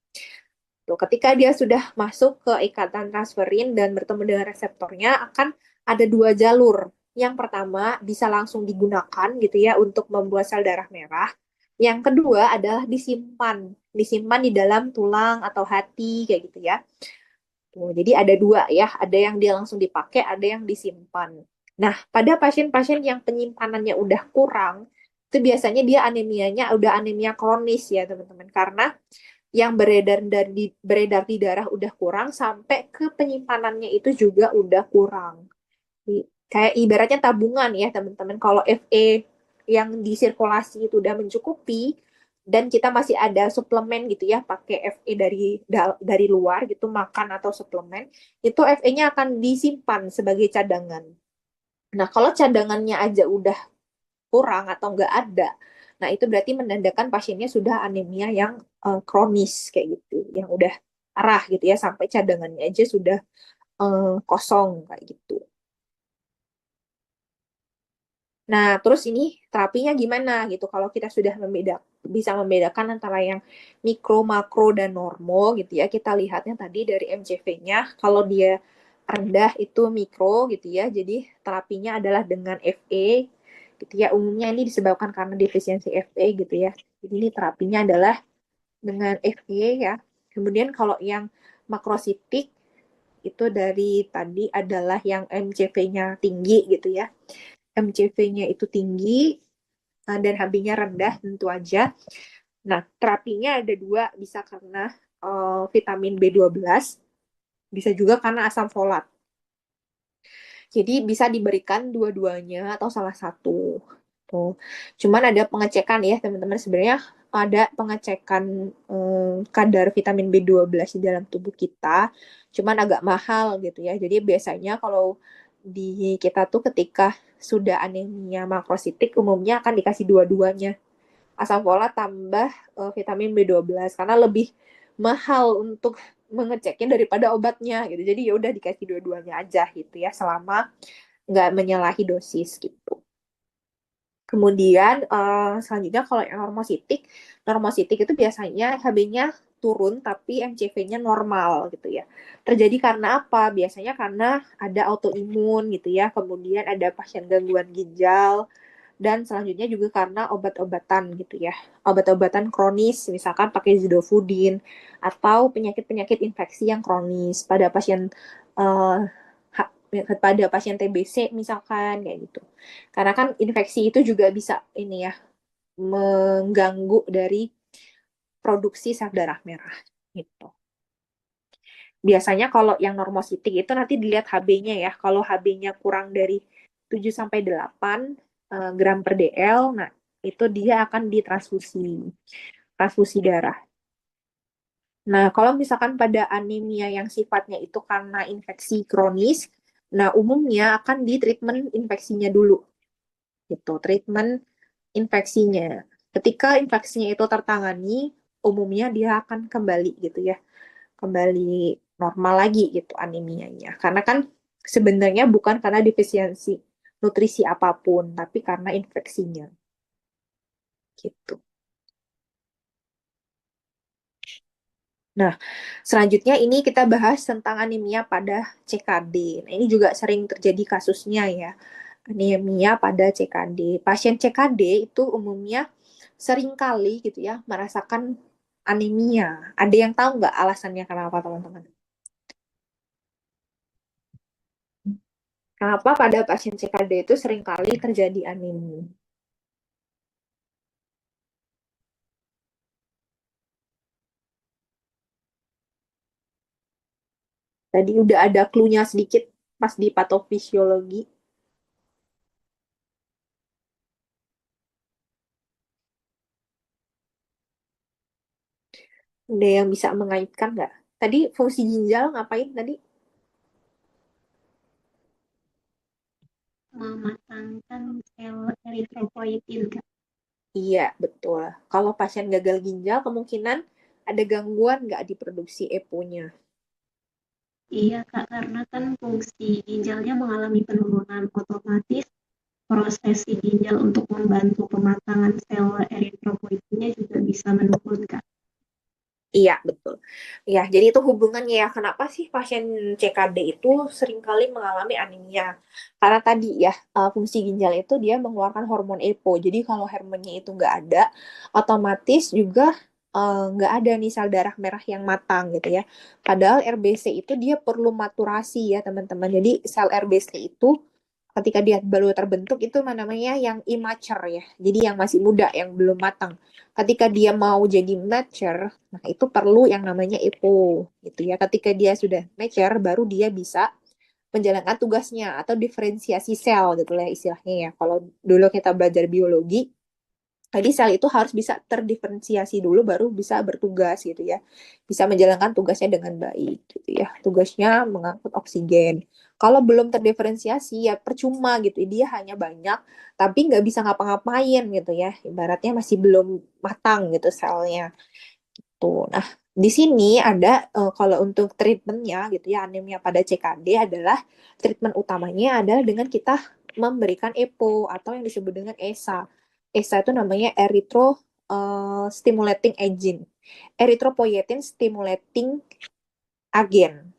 Tuh, ketika dia sudah masuk ke ikatan transferin dan bertemu dengan reseptornya, akan ada dua jalur. Yang pertama bisa langsung digunakan gitu ya untuk membuat sel darah merah. Yang kedua adalah disimpan di dalam tulang atau hati kayak gitu ya. Tuh, jadi ada dua ya, ada yang dia langsung dipakai, ada yang disimpan. Nah, pada pasien-pasien yang penyimpanannya udah kurang, itu biasanya dia anemianya udah anemia kronis ya teman-teman, karena yang beredar di darah udah kurang sampai ke penyimpanannya itu juga udah kurang. Kayak ibaratnya tabungan ya teman-teman. Kalau FE yang disirkulasi itu udah mencukupi dan kita masih ada suplemen gitu ya, pakai FE dari luar gitu, makan atau suplemen, itu FE-nya akan disimpan sebagai cadangan. Nah, kalau cadangannya aja udah kurang atau nggak ada, nah itu berarti menandakan pasiennya sudah anemia yang kronis kayak gitu, yang udah parah gitu ya, sampai cadangannya aja sudah kosong kayak gitu. Nah, terus ini terapinya gimana gitu? Kalau kita sudah bisa membedakan antara yang mikro, makro, dan normo gitu ya. Kita lihatnya tadi dari MCV-nya. Kalau dia rendah itu mikro gitu ya. Jadi terapinya adalah dengan FE gitu ya. Umumnya ini disebabkan karena defisiensi FE gitu ya. Jadi ini terapinya adalah dengan FE ya. Kemudian kalau yang makrositik itu dari tadi adalah yang MCV-nya tinggi gitu ya. MCV-nya itu tinggi dan HB-nya rendah tentu aja. Nah, terapinya ada dua, bisa karena vitamin B12, bisa juga karena asam folat. Jadi bisa diberikan dua-duanya atau salah satu. gitu. Cuman ada pengecekan ya teman-teman, sebenarnya ada pengecekan kadar vitamin B12 di dalam tubuh kita, cuman agak mahal gitu ya. Jadi biasanya kalau di kita tuh ketika sudah anemia makrositik umumnya akan dikasih dua-duanya, asam folat tambah vitamin B12 karena lebih mahal untuk mengeceknya daripada obatnya gitu. Jadi ya udah dikasih dua-duanya aja gitu ya, selama nggak menyalahi dosis gitu. Kemudian selanjutnya kalau yang normositik itu biasanya HB-nya turun tapi MCV-nya normal gitu ya. Terjadi karena apa? Biasanya karena ada autoimun gitu ya, kemudian ada pasien gangguan ginjal, dan selanjutnya juga karena obat-obatan gitu ya. Obat-obatan kronis, misalkan pakai zidofudin, atau penyakit-penyakit infeksi yang kronis pada pasien eh, pada pasien TBC misalkan kayak gitu. Karena kan infeksi itu juga bisa ini ya, mengganggu dari produksi sel darah merah gitu. Biasanya kalau yang normositik itu nanti dilihat HB-nya ya. Kalau HB-nya kurang dari 7 sampai 8 gram per DL, nah itu dia akan ditransfusi, transfusi darah. Nah, kalau misalkan pada anemia yang sifatnya itu karena infeksi kronis, nah umumnya akan di treatment infeksinya dulu, gitu. Treatment infeksinya. Ketika infeksinya itu tertangani, umumnya dia akan kembali gitu ya, kembali normal lagi gitu anemianya. Karena kan sebenarnya bukan karena defisiensi nutrisi apapun, tapi karena infeksinya gitu. Nah, selanjutnya ini kita bahas tentang anemia pada CKD. Nah, ini juga sering terjadi kasusnya ya, anemia pada CKD. Pasien CKD itu umumnya sering kali gitu ya merasakan anemia. Ada yang tahu nggak alasannya kenapa, teman-teman? Kenapa pada pasien CKD itu sering kali terjadi anemia? Tadi udah ada clue-nya sedikit pas di patofisiologi. Ada yang bisa mengaitkan nggak? Tadi fungsi ginjal ngapain tadi? Mematangkan sel eritropoietin, Kak. Iya, betul. Kalau pasien gagal ginjal, kemungkinan ada gangguan nggak di produksi EPO-nya? Iya, Kak, karena kan fungsi ginjalnya mengalami penurunan, otomatis proses si ginjal untuk membantu pematangan sel eritropoietinnya juga bisa menurun, Kak. Iya, betul. Ya, jadi itu hubungannya ya. Kenapa sih pasien CKD itu seringkali mengalami anemia? Karena tadi ya, fungsi ginjal itu dia mengeluarkan hormon EPO. Jadi kalau hormonnya itu nggak ada, otomatis juga nggak ada nih sel darah merah yang matang gitu ya. Padahal RBC itu dia perlu maturasi ya, teman-teman. Jadi sel RBC itu ketika dia baru terbentuk itu namanya yang immature ya. Jadi yang masih muda, yang belum matang. Ketika dia mau jadi mature, nah itu perlu yang namanya EPO gitu ya. Ketika dia sudah mature, baru dia bisa menjalankan tugasnya atau diferensiasi sel gitu lah istilahnya ya. Kalau dulu kita belajar biologi, tadi sel itu harus bisa terdiferensiasi dulu baru bisa bertugas gitu ya. Bisa menjalankan tugasnya dengan baik gitu ya. Tugasnya mengangkut oksigen. Kalau belum terdiferensiasi ya percuma gitu. Dia hanya banyak tapi nggak bisa ngapa-ngapain gitu ya. Ibaratnya masih belum matang gitu selnya. Tuh. Nah, di sini ada kalau untuk treatmentnya gitu ya, anemia pada CKD adalah treatment utamanya adalah dengan kita memberikan EPO atau yang disebut dengan ESA. ESA itu namanya stimulating agent, erythropoietin stimulating agent.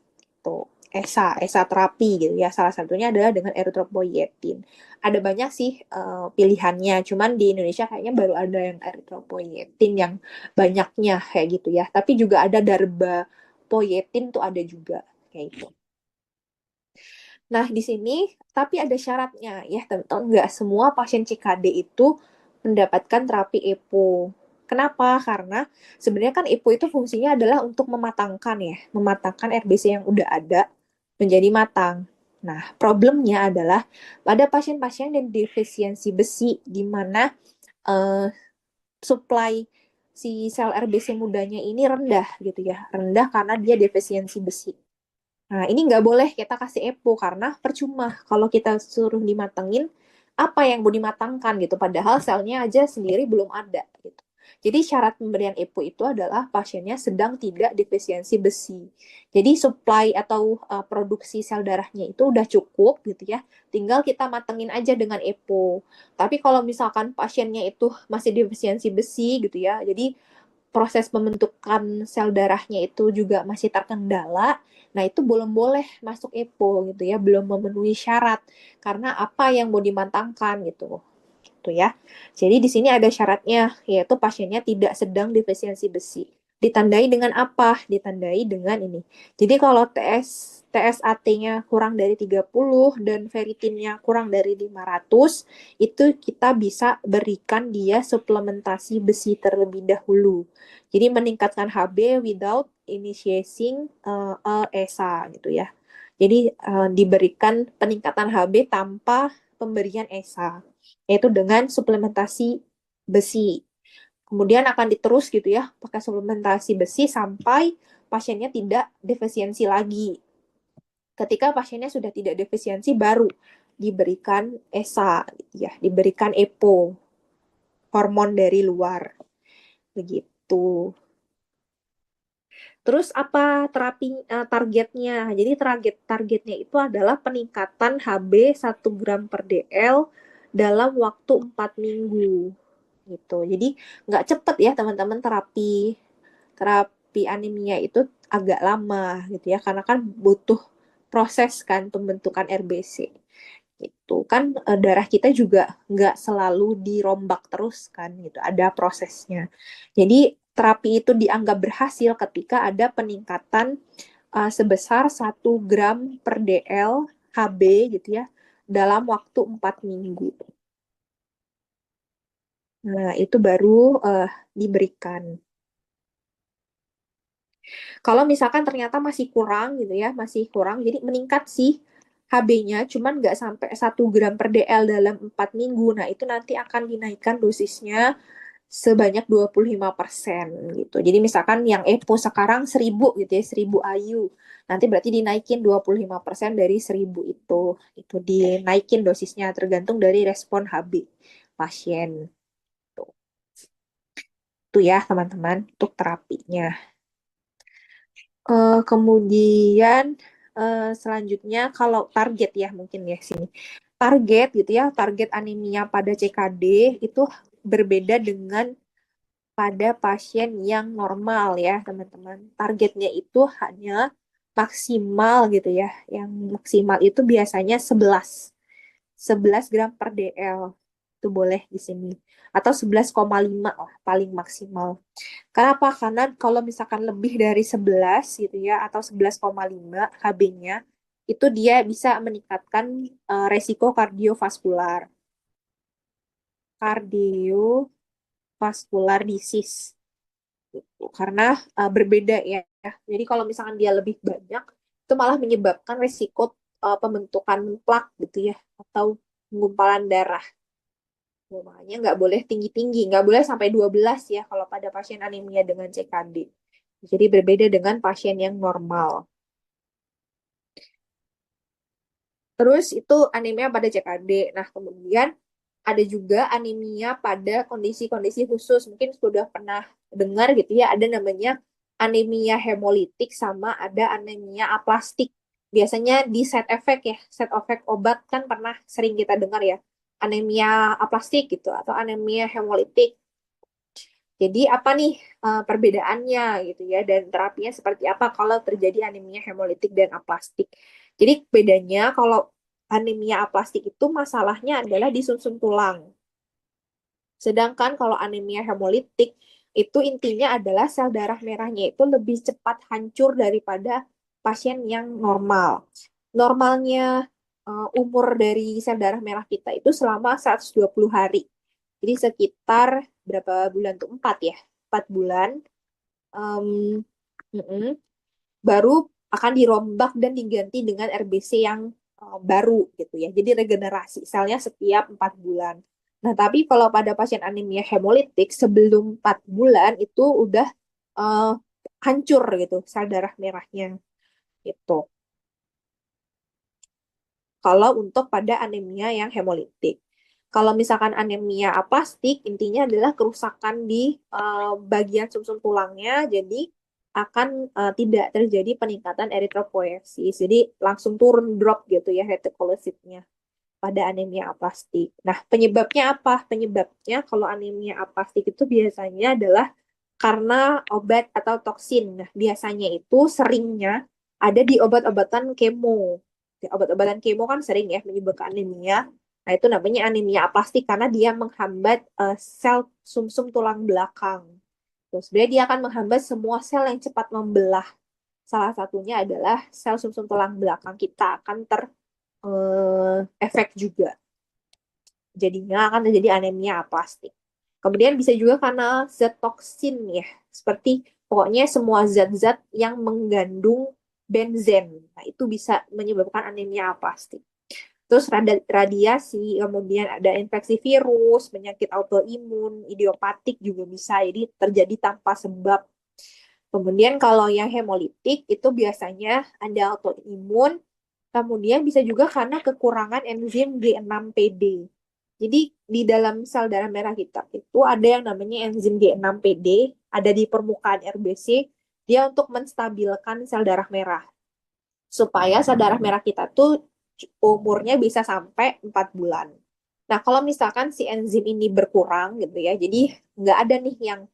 Tuh, ESA terapi gitu ya. Salah satunya adalah dengan erythropoietin. Ada banyak sih pilihannya, cuman di Indonesia kayaknya baru ada yang erythropoietin yang banyaknya kayak gitu ya. Tapi juga ada darbepoietin tuh ada juga kayak gitu. Nah, di sini tapi ada syaratnya ya, tentu nggak semua pasien CKD itu mendapatkan terapi EPO. Kenapa? Karena sebenarnya kan EPO itu fungsinya adalah untuk mematangkan ya, mematangkan RBC yang udah ada menjadi matang. Nah, problemnya adalah pada pasien-pasien yang defisiensi besi, di mana eh, supply si sel RBC mudanya ini rendah gitu ya, rendah karena dia defisiensi besi. Nah, ini nggak boleh kita kasih EPO karena percuma kalau kita suruh dimatengin apa yang mau dimatangkan gitu, padahal selnya aja sendiri belum ada gitu. Jadi syarat pemberian EPO itu adalah pasiennya sedang tidak defisiensi besi. Jadi supply atau produksi sel darahnya itu udah cukup gitu ya. Tinggal kita matengin aja dengan EPO. Tapi kalau misalkan pasiennya itu masih defisiensi besi gitu ya, jadi proses pembentukan sel darahnya itu juga masih terkendala, nah itu belum boleh masuk EPO gitu ya, belum memenuhi syarat karena apa yang mau dimantangkan gitu. Gitu ya. Jadi di sini ada syaratnya, yaitu pasiennya tidak sedang defisiensi besi. Ditandai dengan apa? Ditandai dengan ini. Jadi kalau TSAT-nya kurang dari 30 dan ferritinnya kurang dari 500, itu kita bisa berikan dia suplementasi besi terlebih dahulu. Jadi meningkatkan HB without initiating a ESA gitu ya. Jadi diberikan peningkatan HB tanpa pemberian ESA, yaitu dengan suplementasi besi. Kemudian akan diterus gitu ya, pakai suplementasi besi sampai pasiennya tidak defisiensi lagi. Ketika pasiennya sudah tidak defisiensi, baru diberikan ESA, gitu ya, diberikan EPO, hormon dari luar, begitu. Terus apa targetnya? Jadi targetnya itu adalah peningkatan HB 1 gram per DL dalam waktu 4 minggu gitu. Jadi nggak cepet ya teman-teman, terapi anemia itu agak lama gitu ya, karena kan butuh proses kan pembentukan RBC. Itu kan darah kita juga nggak selalu dirombak terus kan gitu, ada prosesnya. Jadi terapi itu dianggap berhasil ketika ada peningkatan sebesar 1 gram per DL HB gitu ya dalam waktu 4 minggu. Nah, itu baru diberikan. Kalau misalkan ternyata masih kurang gitu ya, masih kurang, jadi meningkat sih HB-nya, cuman nggak sampai 1 gram per DL dalam 4 minggu. Nah, itu nanti akan dinaikkan dosisnya sebanyak 25% gitu. Jadi misalkan yang EPO sekarang 1000 gitu ya, 1000 IU. Nanti berarti dinaikin 25% dari 1000 itu. Itu dinaikin dosisnya tergantung dari respon HB pasien. Tuh. Itu ya teman-teman untuk terapinya. Kemudian selanjutnya kalau target ya mungkin ya sini. Target gitu ya, target anemia pada CKD itu berbeda dengan pada pasien yang normal ya teman-teman. Targetnya itu hanya maksimal gitu ya. Yang maksimal itu biasanya 11 gram per DL. Itu boleh di sini. Atau 11,5 lah paling maksimal. Kenapa? Karena kalau misalkan lebih dari 11 gitu ya, atau 11,5 HB-nya, itu dia bisa meningkatkan resiko kardiovaskular. Kardiovaskular disease. Gitu. Karena berbeda ya. Jadi kalau misalkan dia lebih banyak, itu malah menyebabkan resiko pembentukan plak gitu ya, atau penggumpalan darah. Makanya nggak boleh tinggi-tinggi, nggak boleh sampai 12 ya kalau pada pasien anemia dengan CKD. Jadi berbeda dengan pasien yang normal. Terus itu anemia pada CKD. Nah, kemudian ada juga anemia pada kondisi-kondisi khusus. Mungkin sudah pernah dengar gitu ya, ada namanya anemia hemolitik sama ada anemia aplastik. Biasanya di side effect ya, side effect obat kan pernah sering kita dengar ya. Anemia aplastik gitu atau anemia hemolitik. Jadi apa nih perbedaannya gitu ya, dan terapinya seperti apa kalau terjadi anemia hemolitik dan aplastik. Jadi bedanya kalau anemia aplastik itu masalahnya adalah di sumsum tulang. Sedangkan kalau anemia hemolitik itu intinya adalah sel darah merahnya itu lebih cepat hancur daripada pasien yang normal. Normalnya umur dari sel darah merah kita itu selama 120 hari. Jadi sekitar berapa bulan tuh? 4 ya. 4 bulan. Em, mm-mm. Baru akan dirombak dan diganti dengan RBC yang baru gitu ya. Jadi regenerasi selnya setiap 4 bulan. Nah, tapi kalau pada pasien anemia hemolitik sebelum 4 bulan itu udah uh, hancur gitu sel darah merahnya gitu. Kalau untuk pada anemia yang hemolitik. Kalau misalkan anemia aplastik, intinya adalah kerusakan di bagian sumsum tulangnya, jadi akan tidak terjadi peningkatan eritropoiesis. Jadi langsung turun drop gitu ya retikulositnya pada anemia aplastik. Nah, penyebabnya apa? Penyebabnya kalau anemia aplastik itu biasanya adalah karena obat atau toksin. Nah, biasanya itu seringnya ada di obat-obatan kemo. Ya, obat-obatan kemo kan sering ya menyebabkan anemia. Nah, itu namanya anemia aplastik karena dia menghambat sel sumsum tulang belakang. Terus sebenarnya dia akan menghambat semua sel yang cepat membelah. Salah satunya adalah sel sumsum tulang belakang kita akan efek juga. Jadinya akan terjadi anemia aplastik. Kemudian bisa juga karena zat toksin ya, seperti pokoknya semua zat-zat yang mengandung benzen. Nah, itu bisa menyebabkan anemia aplastik. Terus radiasi, kemudian ada infeksi virus, penyakit autoimun, idiopatik juga bisa. Jadi terjadi tanpa sebab. Kemudian kalau yang hemolitik itu biasanya ada autoimun, kemudian bisa juga karena kekurangan enzim G6PD. Jadi di dalam sel darah merah kita itu ada yang namanya enzim G6PD, ada di permukaan RBC, dia untuk menstabilkan sel darah merah. Supaya sel darah merah kita tuh umurnya bisa sampai 4 bulan. Nah, kalau misalkan si enzim ini berkurang gitu ya, jadi nggak ada nih yang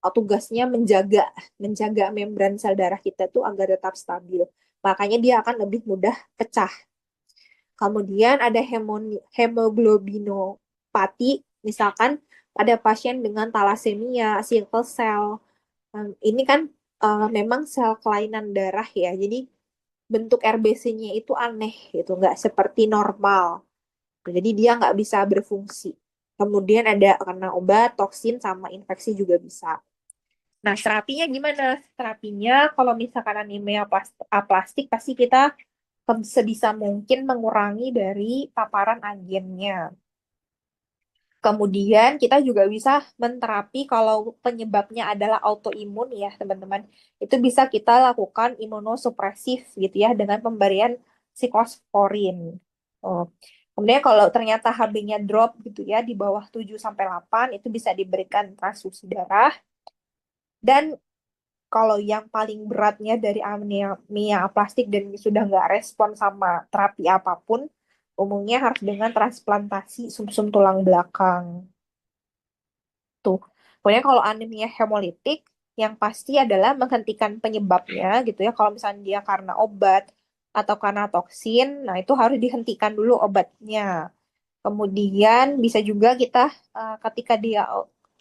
tugasnya menjaga membran sel darah kita tuh agar tetap stabil. Makanya dia akan lebih mudah pecah. Kemudian ada hemoglobinopati, misalkan pada pasien dengan talasemia, sickle cell. Ini kan memang sel kelainan darah ya, jadi bentuk RBC-nya itu aneh gitu, nggak seperti normal. Jadi dia nggak bisa berfungsi. Kemudian ada karena obat, toksin, sama infeksi juga bisa. Nah, terapinya gimana? Terapinya kalau misalkan anemia aplastik pasti kita sebisa mungkin mengurangi dari paparan agennya. Kemudian kita juga bisa menterapi kalau penyebabnya adalah autoimun ya teman-teman. Itu bisa kita lakukan imunosupresif gitu ya dengan pemberian siklosporin. Oh. Kemudian kalau ternyata HB-nya drop gitu ya di bawah 7-8 itu bisa diberikan transfusi darah. Dan kalau yang paling beratnya dari anemia aplastik dan sudah nggak respon sama terapi apapun, umumnya harus dengan transplantasi sumsum tulang belakang. Tuh. Pokoknya kalau anemia hemolitik, yang pasti adalah menghentikan penyebabnya gitu ya. Kalau misalnya dia karena obat atau karena toksin, nah itu harus dihentikan dulu obatnya. Kemudian bisa juga kita ketika dia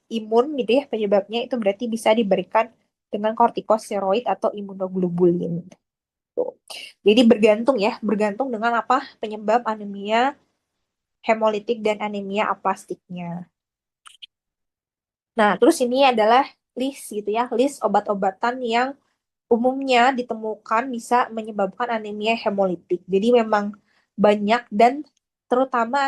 imun gitu ya penyebabnya itu berarti bisa diberikan dengan kortikosteroid atau imunoglobulin. Tuh. Jadi bergantung dengan apa penyebab anemia hemolitik dan anemia aplastiknya. Nah, terus ini adalah list gitu ya, list obat-obatan yang umumnya ditemukan bisa menyebabkan anemia hemolitik. Jadi memang banyak dan terutama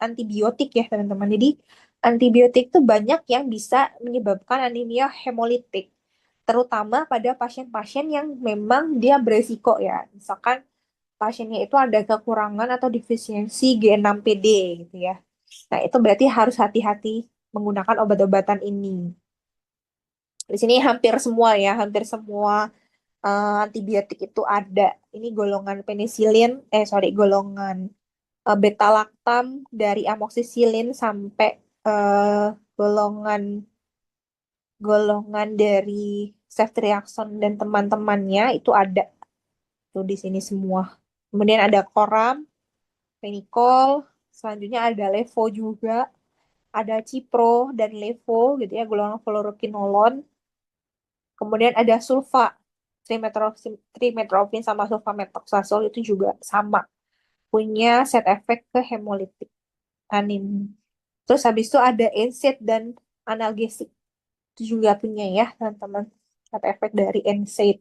antibiotik ya teman-teman. Jadi antibiotik itu banyak yang bisa menyebabkan anemia hemolitik. Terutama pada pasien-pasien yang memang dia beresiko ya. Misalkan pasiennya itu ada kekurangan atau defisiensi G6PD gitu ya. Nah, itu berarti harus hati-hati menggunakan obat-obatan ini. Di sini hampir semua antibiotik itu ada. Ini golongan penisilin, golongan beta laktam dari amoxicillin sampai golongan golongan dari ceftriaxone dan teman-temannya itu ada tuh di sini semua. Kemudian ada koram, fenikol, selanjutnya ada levo juga, ada cipro dan levo gitu ya, golongan fluoroquinolone. Kemudian ada sulfa, trimetropin sama sulfamethoxazole itu juga sama punya set efek ke hemolitik anemia. Terus habis itu ada NSAID dan analgesik itu juga punya ya teman-teman set efek dari NSAID.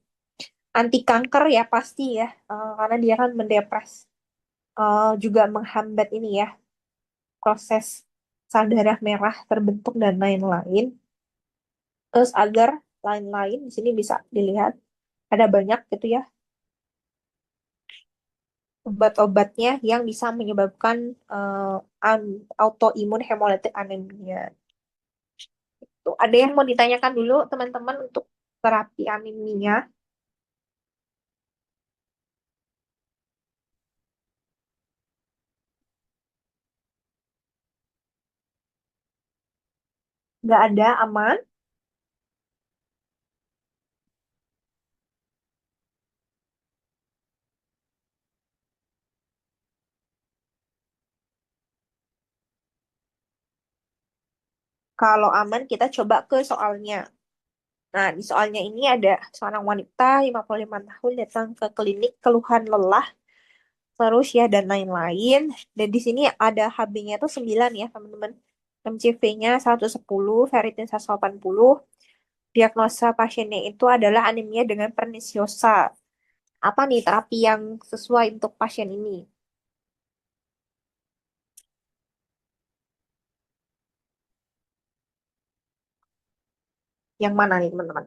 Anti kanker ya pasti ya karena dia kan mendepres juga menghambat ini ya, proses sel darah merah terbentuk dan lain-lain. Terus agar lain-lain di sini bisa dilihat ada banyak gitu ya obat-obatnya yang bisa menyebabkan autoimun hemolytic anemia. Tuh, ada yang mau ditanyakan dulu teman-teman untuk terapi anemia? Nggak ada, aman. Kalau aman, kita coba ke soalnya. Nah, di soalnya ini ada seorang wanita 55 tahun datang ke klinik keluhan lelah, terus ya dan lain-lain. Dan di sini ada HB-nya itu 9 ya, teman-teman. MCV-nya 110, ferritin 180. Diagnosa pasiennya itu adalah anemia dengan pernisiosa. Apa nih terapi yang sesuai untuk pasien ini? Yang mana nih, teman-teman?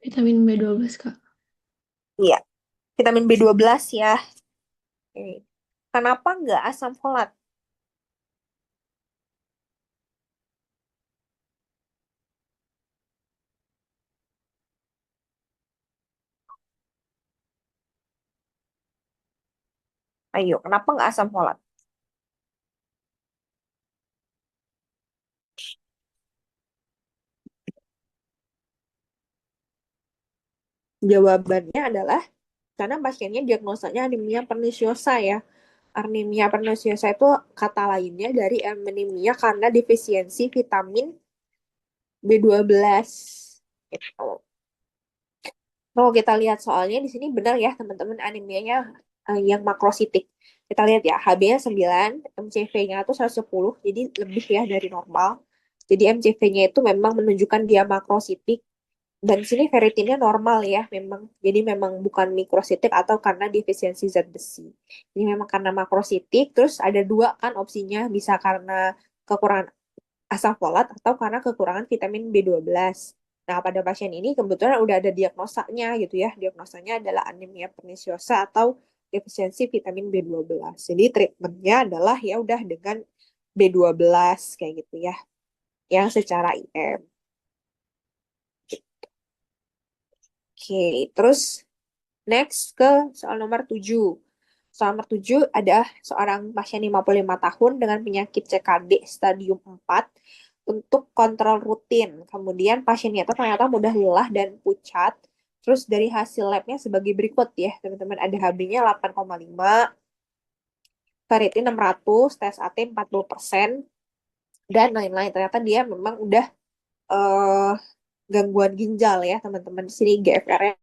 Vitamin B12, Kak. Iya, vitamin B12 ya. Oke. Kenapa nggak asam folat? Ayo, kenapa nggak asam folat? Jawabannya adalah karena pasiennya diagnosanya anemia pernisiosa ya. Anemia pernisiosa itu kata lainnya dari anemia karena defisiensi vitamin B12. Gitu. Kalau kita lihat soalnya di sini benar ya teman-teman anemianya yang makrositik. Kita lihat ya HB-nya 9, MCV-nya itu 110, jadi lebih ya dari normal. Jadi MCV-nya itu memang menunjukkan dia makrositik. Dan di sini ferritinnya normal ya memang. Jadi memang bukan mikrositik atau karena defisiensi zat besi. Ini memang karena makrositik. Terus ada dua kan opsinya. Bisa karena kekurangan asam folat atau karena kekurangan vitamin B12. Nah, pada pasien ini kebetulan udah ada diagnosanya gitu ya. Diagnosanya adalah anemia pernisiosa atau defisiensi vitamin B12. Jadi treatmentnya adalah ya udah dengan B12 kayak gitu ya. Yang secara IM. Oke, terus next ke soal nomor 7. Soal nomor 7 ada seorang pasien 55 tahun dengan penyakit CKD stadium 4 untuk kontrol rutin. Kemudian pasiennya itu ternyata mudah lelah dan pucat. Terus dari hasil labnya sebagai berikut ya, teman-teman. Ada HB-nya 8,5, ferritin 600, tes AT 40%, dan lain-lain. Ternyata dia memang udah eh, gangguan ginjal ya, teman-teman. Di sini GFR-nya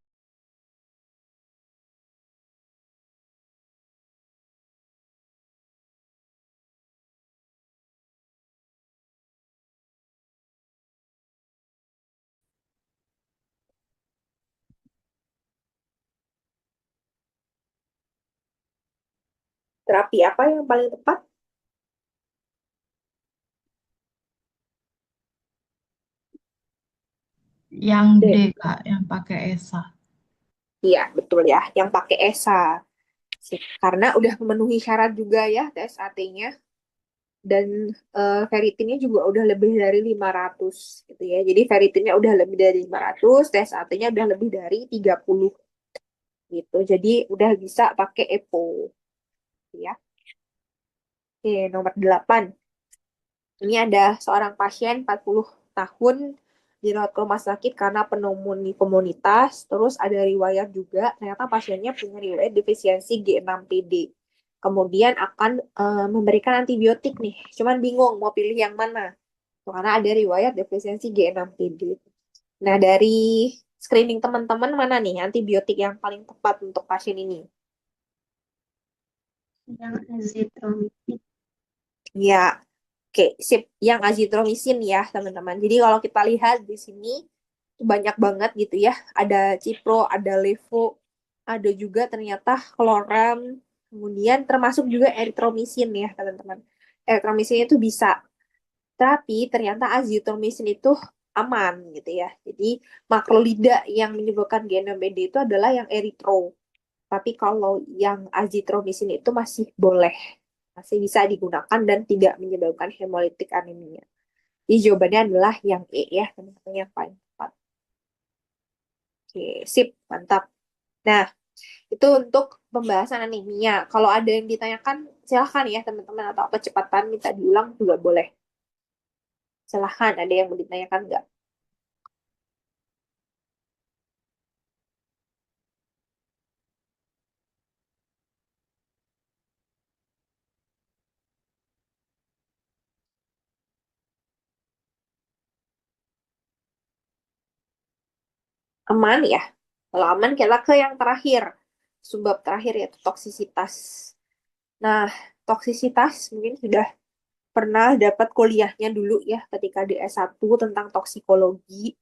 terapi apa yang paling tepat? Yang D, D. Kak, yang pakai ESA. Iya, betul ya. Yang pakai ESA. Karena udah memenuhi syarat juga ya TSAT-nya. Dan ferritinnya juga udah lebih dari 500 gitu ya. Jadi ferritinnya udah lebih dari 500, TSAT-nya udah lebih dari 30 gitu. Jadi udah bisa pakai EPO ya. Oke, nomor 8. Ini ada seorang pasien 40 tahun dirawat ke rumah sakit karena pneumonia komunitas. Terus ada riwayat juga, ternyata pasiennya punya riwayat defisiensi G6PD. Kemudian akan memberikan antibiotik nih. Cuman bingung mau pilih yang mana. Karena ada riwayat defisiensi G6PD. Nah, dari screening teman-teman mana nih antibiotik yang paling tepat untuk pasien ini? Yang azitromycin. Ya, Oke, sip. Yang azitromisin ya, teman-teman. Jadi kalau kita lihat di sini banyak banget gitu ya. Ada cipro, ada levo, ada juga ternyata kloram, kemudian termasuk juga eritromisin ya, teman-teman. Eritromisin itu bisa, tapi ternyata azitromisin itu aman gitu ya. Jadi makrolida yang menyebabkan GNMBD itu adalah yang eritro. Tapi kalau yang azitromisin itu masih boleh, masih bisa digunakan dan tidak menyebabkan hemolitik anemia. Jadi jawabannya adalah yang E ya, teman-teman, yang paling tepat. Oke, sip, mantap. Nah, itu untuk pembahasan anemia. Kalau ada yang ditanyakan, silahkan ya teman-teman, atau kecepatan minta diulang juga boleh. Silahkan, ada yang mau ditanyakan nggak? Aman ya? Kalau aman, kita ke yang terakhir. Subbab terakhir yaitu toksisitas. Nah, toksisitas mungkin sudah pernah dapat kuliahnya dulu ya ketika di S1 tentang toksikologi.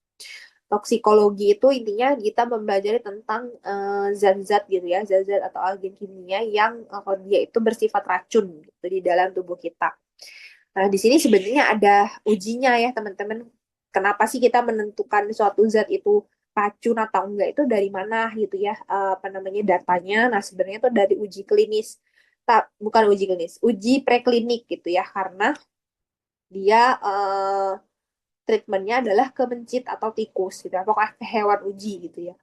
Toksikologi itu intinya kita mempelajari tentang zat-zat gitu ya, zat-zat atau agen kimia yang dia itu bersifat racun gitu di dalam tubuh kita. Nah, di sini sebenarnya ada ujinya ya, teman-teman. Kenapa sih kita menentukan suatu zat itu racun atau enggak itu dari mana gitu ya, apa namanya, datanya. Nah, sebenarnya itu dari uji klinis. Bukan uji klinis, uji preklinik gitu ya, karena dia treatmentnya adalah ke mencit atau tikus gitu ya, pokoknya ke hewan uji gitu ya.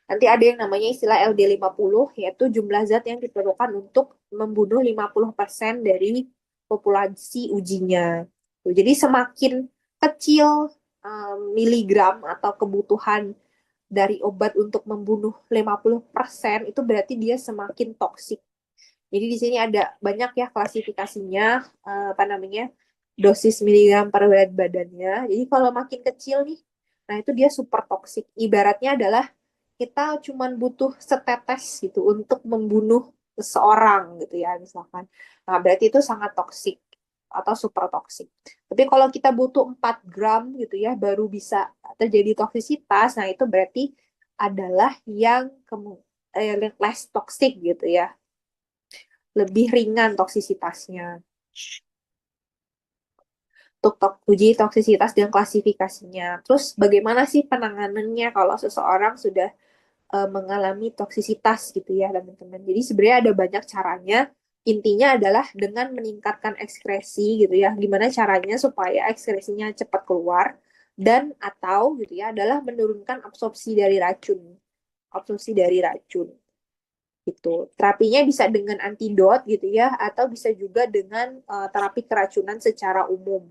Nanti ada yang namanya istilah LD50, yaitu jumlah zat yang diperlukan untuk membunuh 50% dari populasi ujinya. Tuh, jadi semakin kecil miligram atau kebutuhan dari obat untuk membunuh 50%, itu berarti dia semakin toksik. Jadi di sini ada banyak ya klasifikasinya, apa namanya, dosis miligram per berat badannya. Jadi kalau makin kecil nih, nah itu dia super toksik. Ibaratnya adalah kita cuman butuh setetes gitu untuk membunuh seseorang gitu ya misalkan. Nah, berarti itu sangat toksik atau super toksik. Tapi kalau kita butuh 4 gram gitu ya baru bisa terjadi toksisitas, nah itu berarti adalah yang less toxic gitu ya. Lebih ringan toksisitasnya. Untuk uji toksisitas dan klasifikasinya. Terus bagaimana sih penanganannya kalau seseorang sudah mengalami toksisitas gitu ya, teman-teman. Jadi sebenarnya ada banyak caranya. Intinya adalah dengan meningkatkan ekskresi gitu ya. Gimana caranya supaya ekskresinya cepat keluar, dan atau gitu ya adalah menurunkan absorpsi dari racun. Absorpsi dari racun. Gitu. Terapinya bisa dengan antidot gitu ya, atau bisa juga dengan terapi keracunan secara umum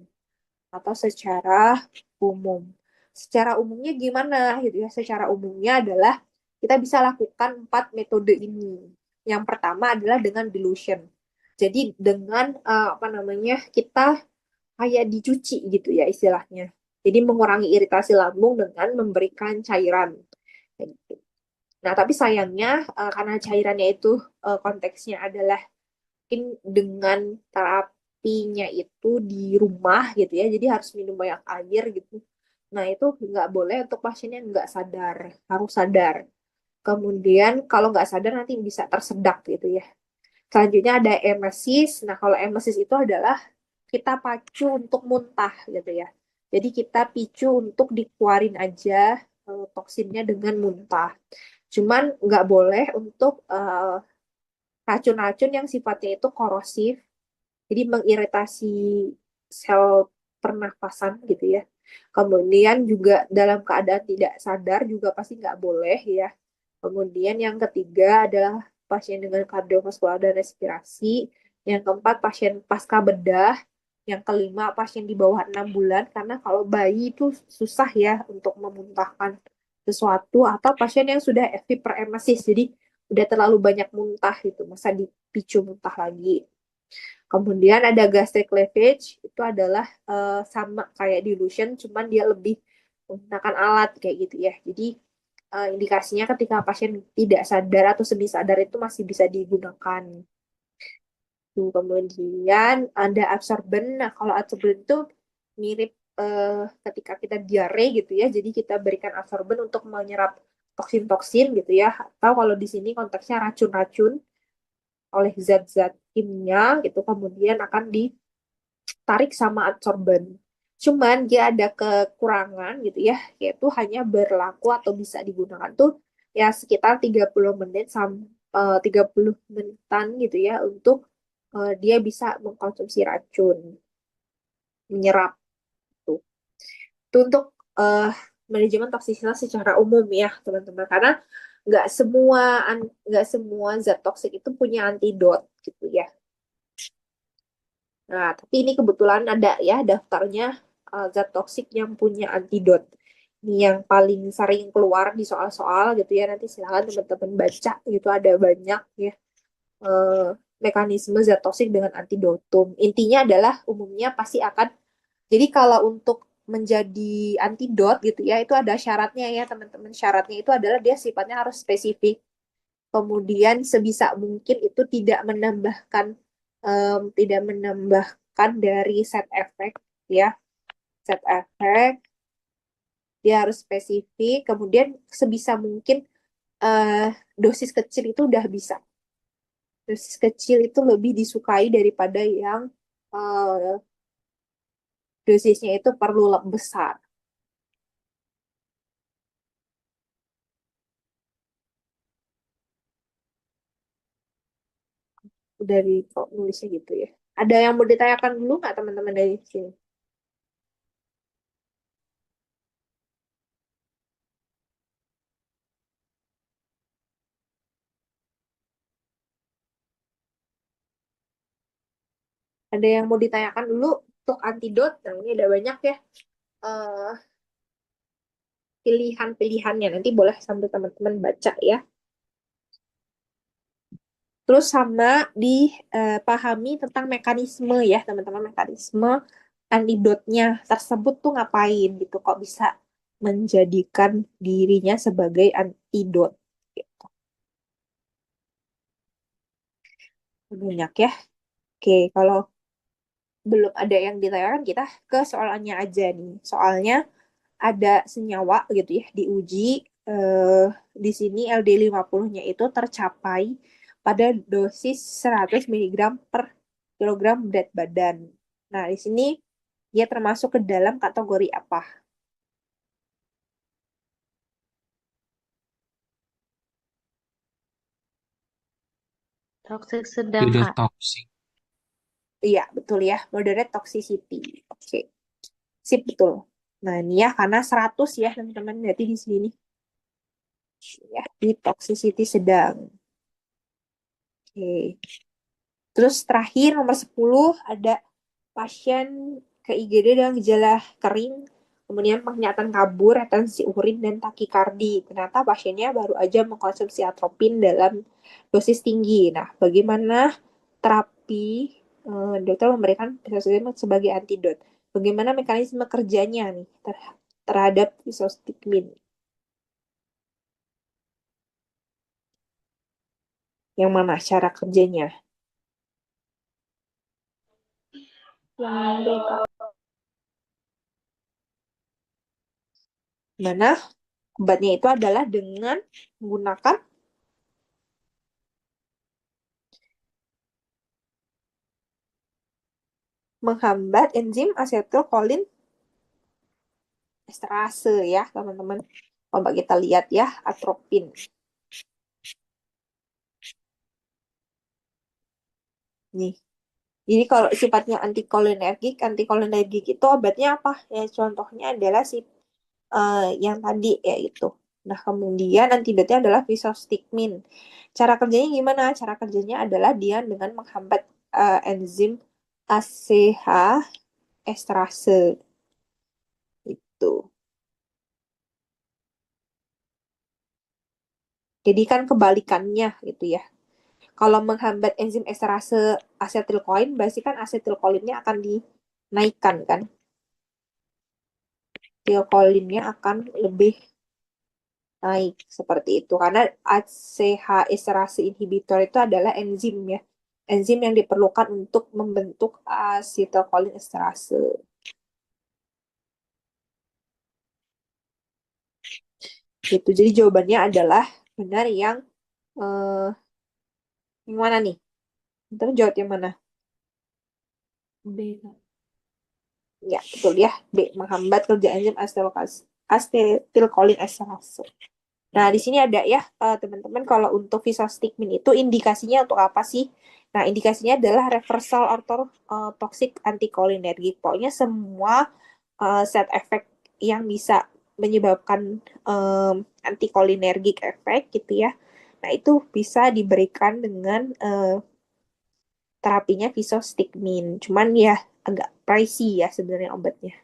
atau secara umum. Secara umumnya gimana gitu ya? Secara umumnya adalah kita bisa lakukan 4 metode ini. Yang pertama adalah dengan dilution. Jadi dengan apa namanya, kita kayak dicuci gitu ya istilahnya. Jadi mengurangi iritasi lambung dengan memberikan cairan. Kayak gitu. Nah, tapi sayangnya karena cairannya itu konteksnya adalah mungkin dengan terapinya itu di rumah gitu ya, jadi harus minum banyak air gitu. Nah, itu nggak boleh untuk pasien yang nggak sadar, harus sadar. Kemudian kalau nggak sadar nanti bisa tersedak gitu ya. Selanjutnya ada emesis. Nah, kalau emesis itu adalah kita pacu untuk muntah gitu ya. Jadi kita picu untuk dikeluarin aja toksinnya dengan muntah. Cuman nggak boleh untuk racun-racun yang sifatnya itu korosif, jadi mengiritasi sel pernafasan gitu ya. Kemudian juga dalam keadaan tidak sadar juga pasti nggak boleh ya. Kemudian yang ketiga adalah pasien dengan kardiovaskular dan respirasi. Yang keempat pasien pasca bedah. Yang kelima pasien di bawah 6 bulan, karena kalau bayi itu susah ya untuk memuntahkan sesuatu, atau pasien yang sudah hiperemesis, jadi udah terlalu banyak muntah gitu, masa dipicu muntah lagi. Kemudian ada gastric lavage, itu adalah sama kayak dilution, cuman dia lebih menggunakan alat kayak gitu ya. Jadi indikasinya ketika pasien tidak sadar atau semi sadar itu masih bisa digunakan. Tuh, kemudian ada absorben. Nah, kalau absorben itu mirip ketika kita diare gitu ya. Jadi kita berikan absorben untuk menyerap toksin-toksin gitu ya. Atau kalau di sini konteksnya racun-racun oleh zat-zat kimia gitu. Kemudian akan ditarik sama absorben. Cuman dia ada kekurangan gitu ya. Yaitu hanya berlaku atau bisa digunakan tuh ya sekitar 30 menit sampai 30 menitan gitu ya untuk dia bisa mengkonsumsi racun, menyerap tuh. Itu untuk eh, manajemen toksisitas secara umum ya, teman-teman. Karena nggak semua nggak semua zat toksik itu punya antidot gitu ya. Nah, tapi ini kebetulan ada ya daftarnya zat toksik yang punya antidot. Ini yang paling sering keluar di soal-soal gitu ya. Nanti silakan teman-teman baca gitu ada banyak ya eh, mekanisme zat toksik dengan antidotum. Intinya adalah umumnya pasti akan, jadi kalau untuk menjadi antidot gitu ya, itu ada syaratnya ya teman-teman. Syaratnya itu adalah dia sifatnya harus spesifik. Kemudian sebisa mungkin itu tidak menambahkan dari side effect ya. Side effect dia harus spesifik. Kemudian sebisa mungkin dosis kecil itu udah bisa. Dosis kecil itu lebih disukai daripada yang eh, dosisnya itu perlu besar. Dari kok nulisnya gitu ya. Ada yang mau ditanyakan dulu nggak teman-teman dari sini? Ada yang mau ditanyakan dulu untuk antidot? Nah, ini ada banyak ya eh, pilihan-pilihannya. Nanti boleh sambil teman-teman baca ya. Terus sama dipahami tentang mekanisme ya teman-teman, mekanisme antidotnya tersebut tuh ngapain gitu, kok bisa menjadikan dirinya sebagai antidot gitu. Banyak ya. Oke, kalau belum ada yang ditanyakan kita ke soalnya aja nih. Soalnya ada senyawa gitu ya diuji eh, di sini LD50-nya itu tercapai pada dosis 100 mg per kilogram berat badan. Nah, di sini dia termasuk ke dalam kategori apa? Toxic sedang, Tidak Kak. toksik. Iya, betul ya, moderate toxicity. Oke, sip betul. Nah, ini ya karena 100 ya teman-teman, berarti di sini ya di toxicity sedang. Oke. Terus terakhir nomor 10 ada pasien ke IGD dengan gejala kering, kemudian penglihatan kabur, retensi urin, dan takikardi. Ternyata pasiennya baru aja mengkonsumsi atropin dalam dosis tinggi. Nah, bagaimana terapi dokter memberikan pisostigmine sebagai antidot? Bagaimana mekanisme kerjanya nih terhadap pisostigmine? Yang mana cara kerjanya? Yang beta. Mana obatnya itu adalah dengan menggunakan menghambat enzim asetilkolin esterase ya teman-teman. Coba kita lihat ya atropin. Nih. Jadi kalau sifatnya antikolinergik itu obatnya apa? Ya contohnya adalah yang tadi yaitu. Nah, kemudian antidotnya adalah fisostigmin. Cara kerjanya gimana? Cara kerjanya adalah dia dengan menghambat enzim ACH esterase itu. Jadi kan kebalikannya gitu ya. Kalau menghambat enzim esterase asetilkolin, berarti kan asetilkolinnya akan dinaikkan kan. Asetilkolinnya akan lebih naik seperti itu. Karena ACH esterase inhibitor itu adalah enzim ya. enzim yang diperlukan untuk membentuk asetilkolinesterase. Gitu. Jadi jawabannya adalah benar eh, yang mana nih? Kita jawab yang mana? B, Kak. Ya, betul ya. B. Menghambat kerja enzim asetilkolinesterase. Nah, di sini ada ya, teman-teman, kalau untuk visostigmin itu indikasinya untuk apa sih? Nah, indikasinya adalah reversal toxic antikolinergik. Pokoknya semua side effect yang bisa menyebabkan antikolinergik efek gitu ya. Nah, itu bisa diberikan dengan terapinya visostigmin. Cuman ya agak pricey ya sebenarnya obatnya.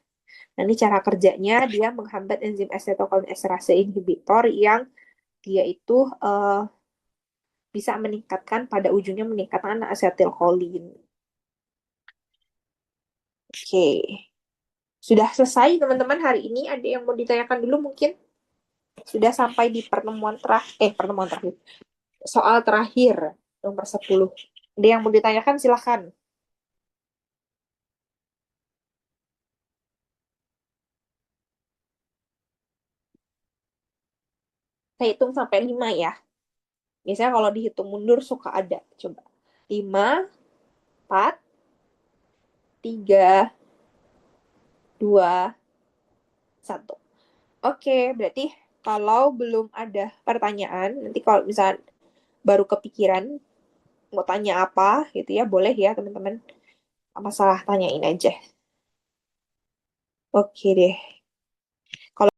Nah, ini cara kerjanya, dia menghambat enzim acetylcholinesterase inhibitor yang dia itu bisa meningkatkan, pada ujungnya meningkatkan asetilkolin. Oke. Sudah selesai teman-teman hari ini. Ada yang mau ditanyakan dulu mungkin? Sudah sampai di pertemuan terakhir. Soal terakhir, nomor 10. Ada yang mau ditanyakan silahkan. Saya hitung sampai 5 ya. Biasanya kalau dihitung mundur suka ada. Coba. 5, 4, 3, 2, 1. Oke, berarti kalau belum ada pertanyaan, nanti kalau misalnya baru kepikiran mau tanya apa gitu ya, boleh ya teman-teman. Masalah tanyain aja. Oke deh.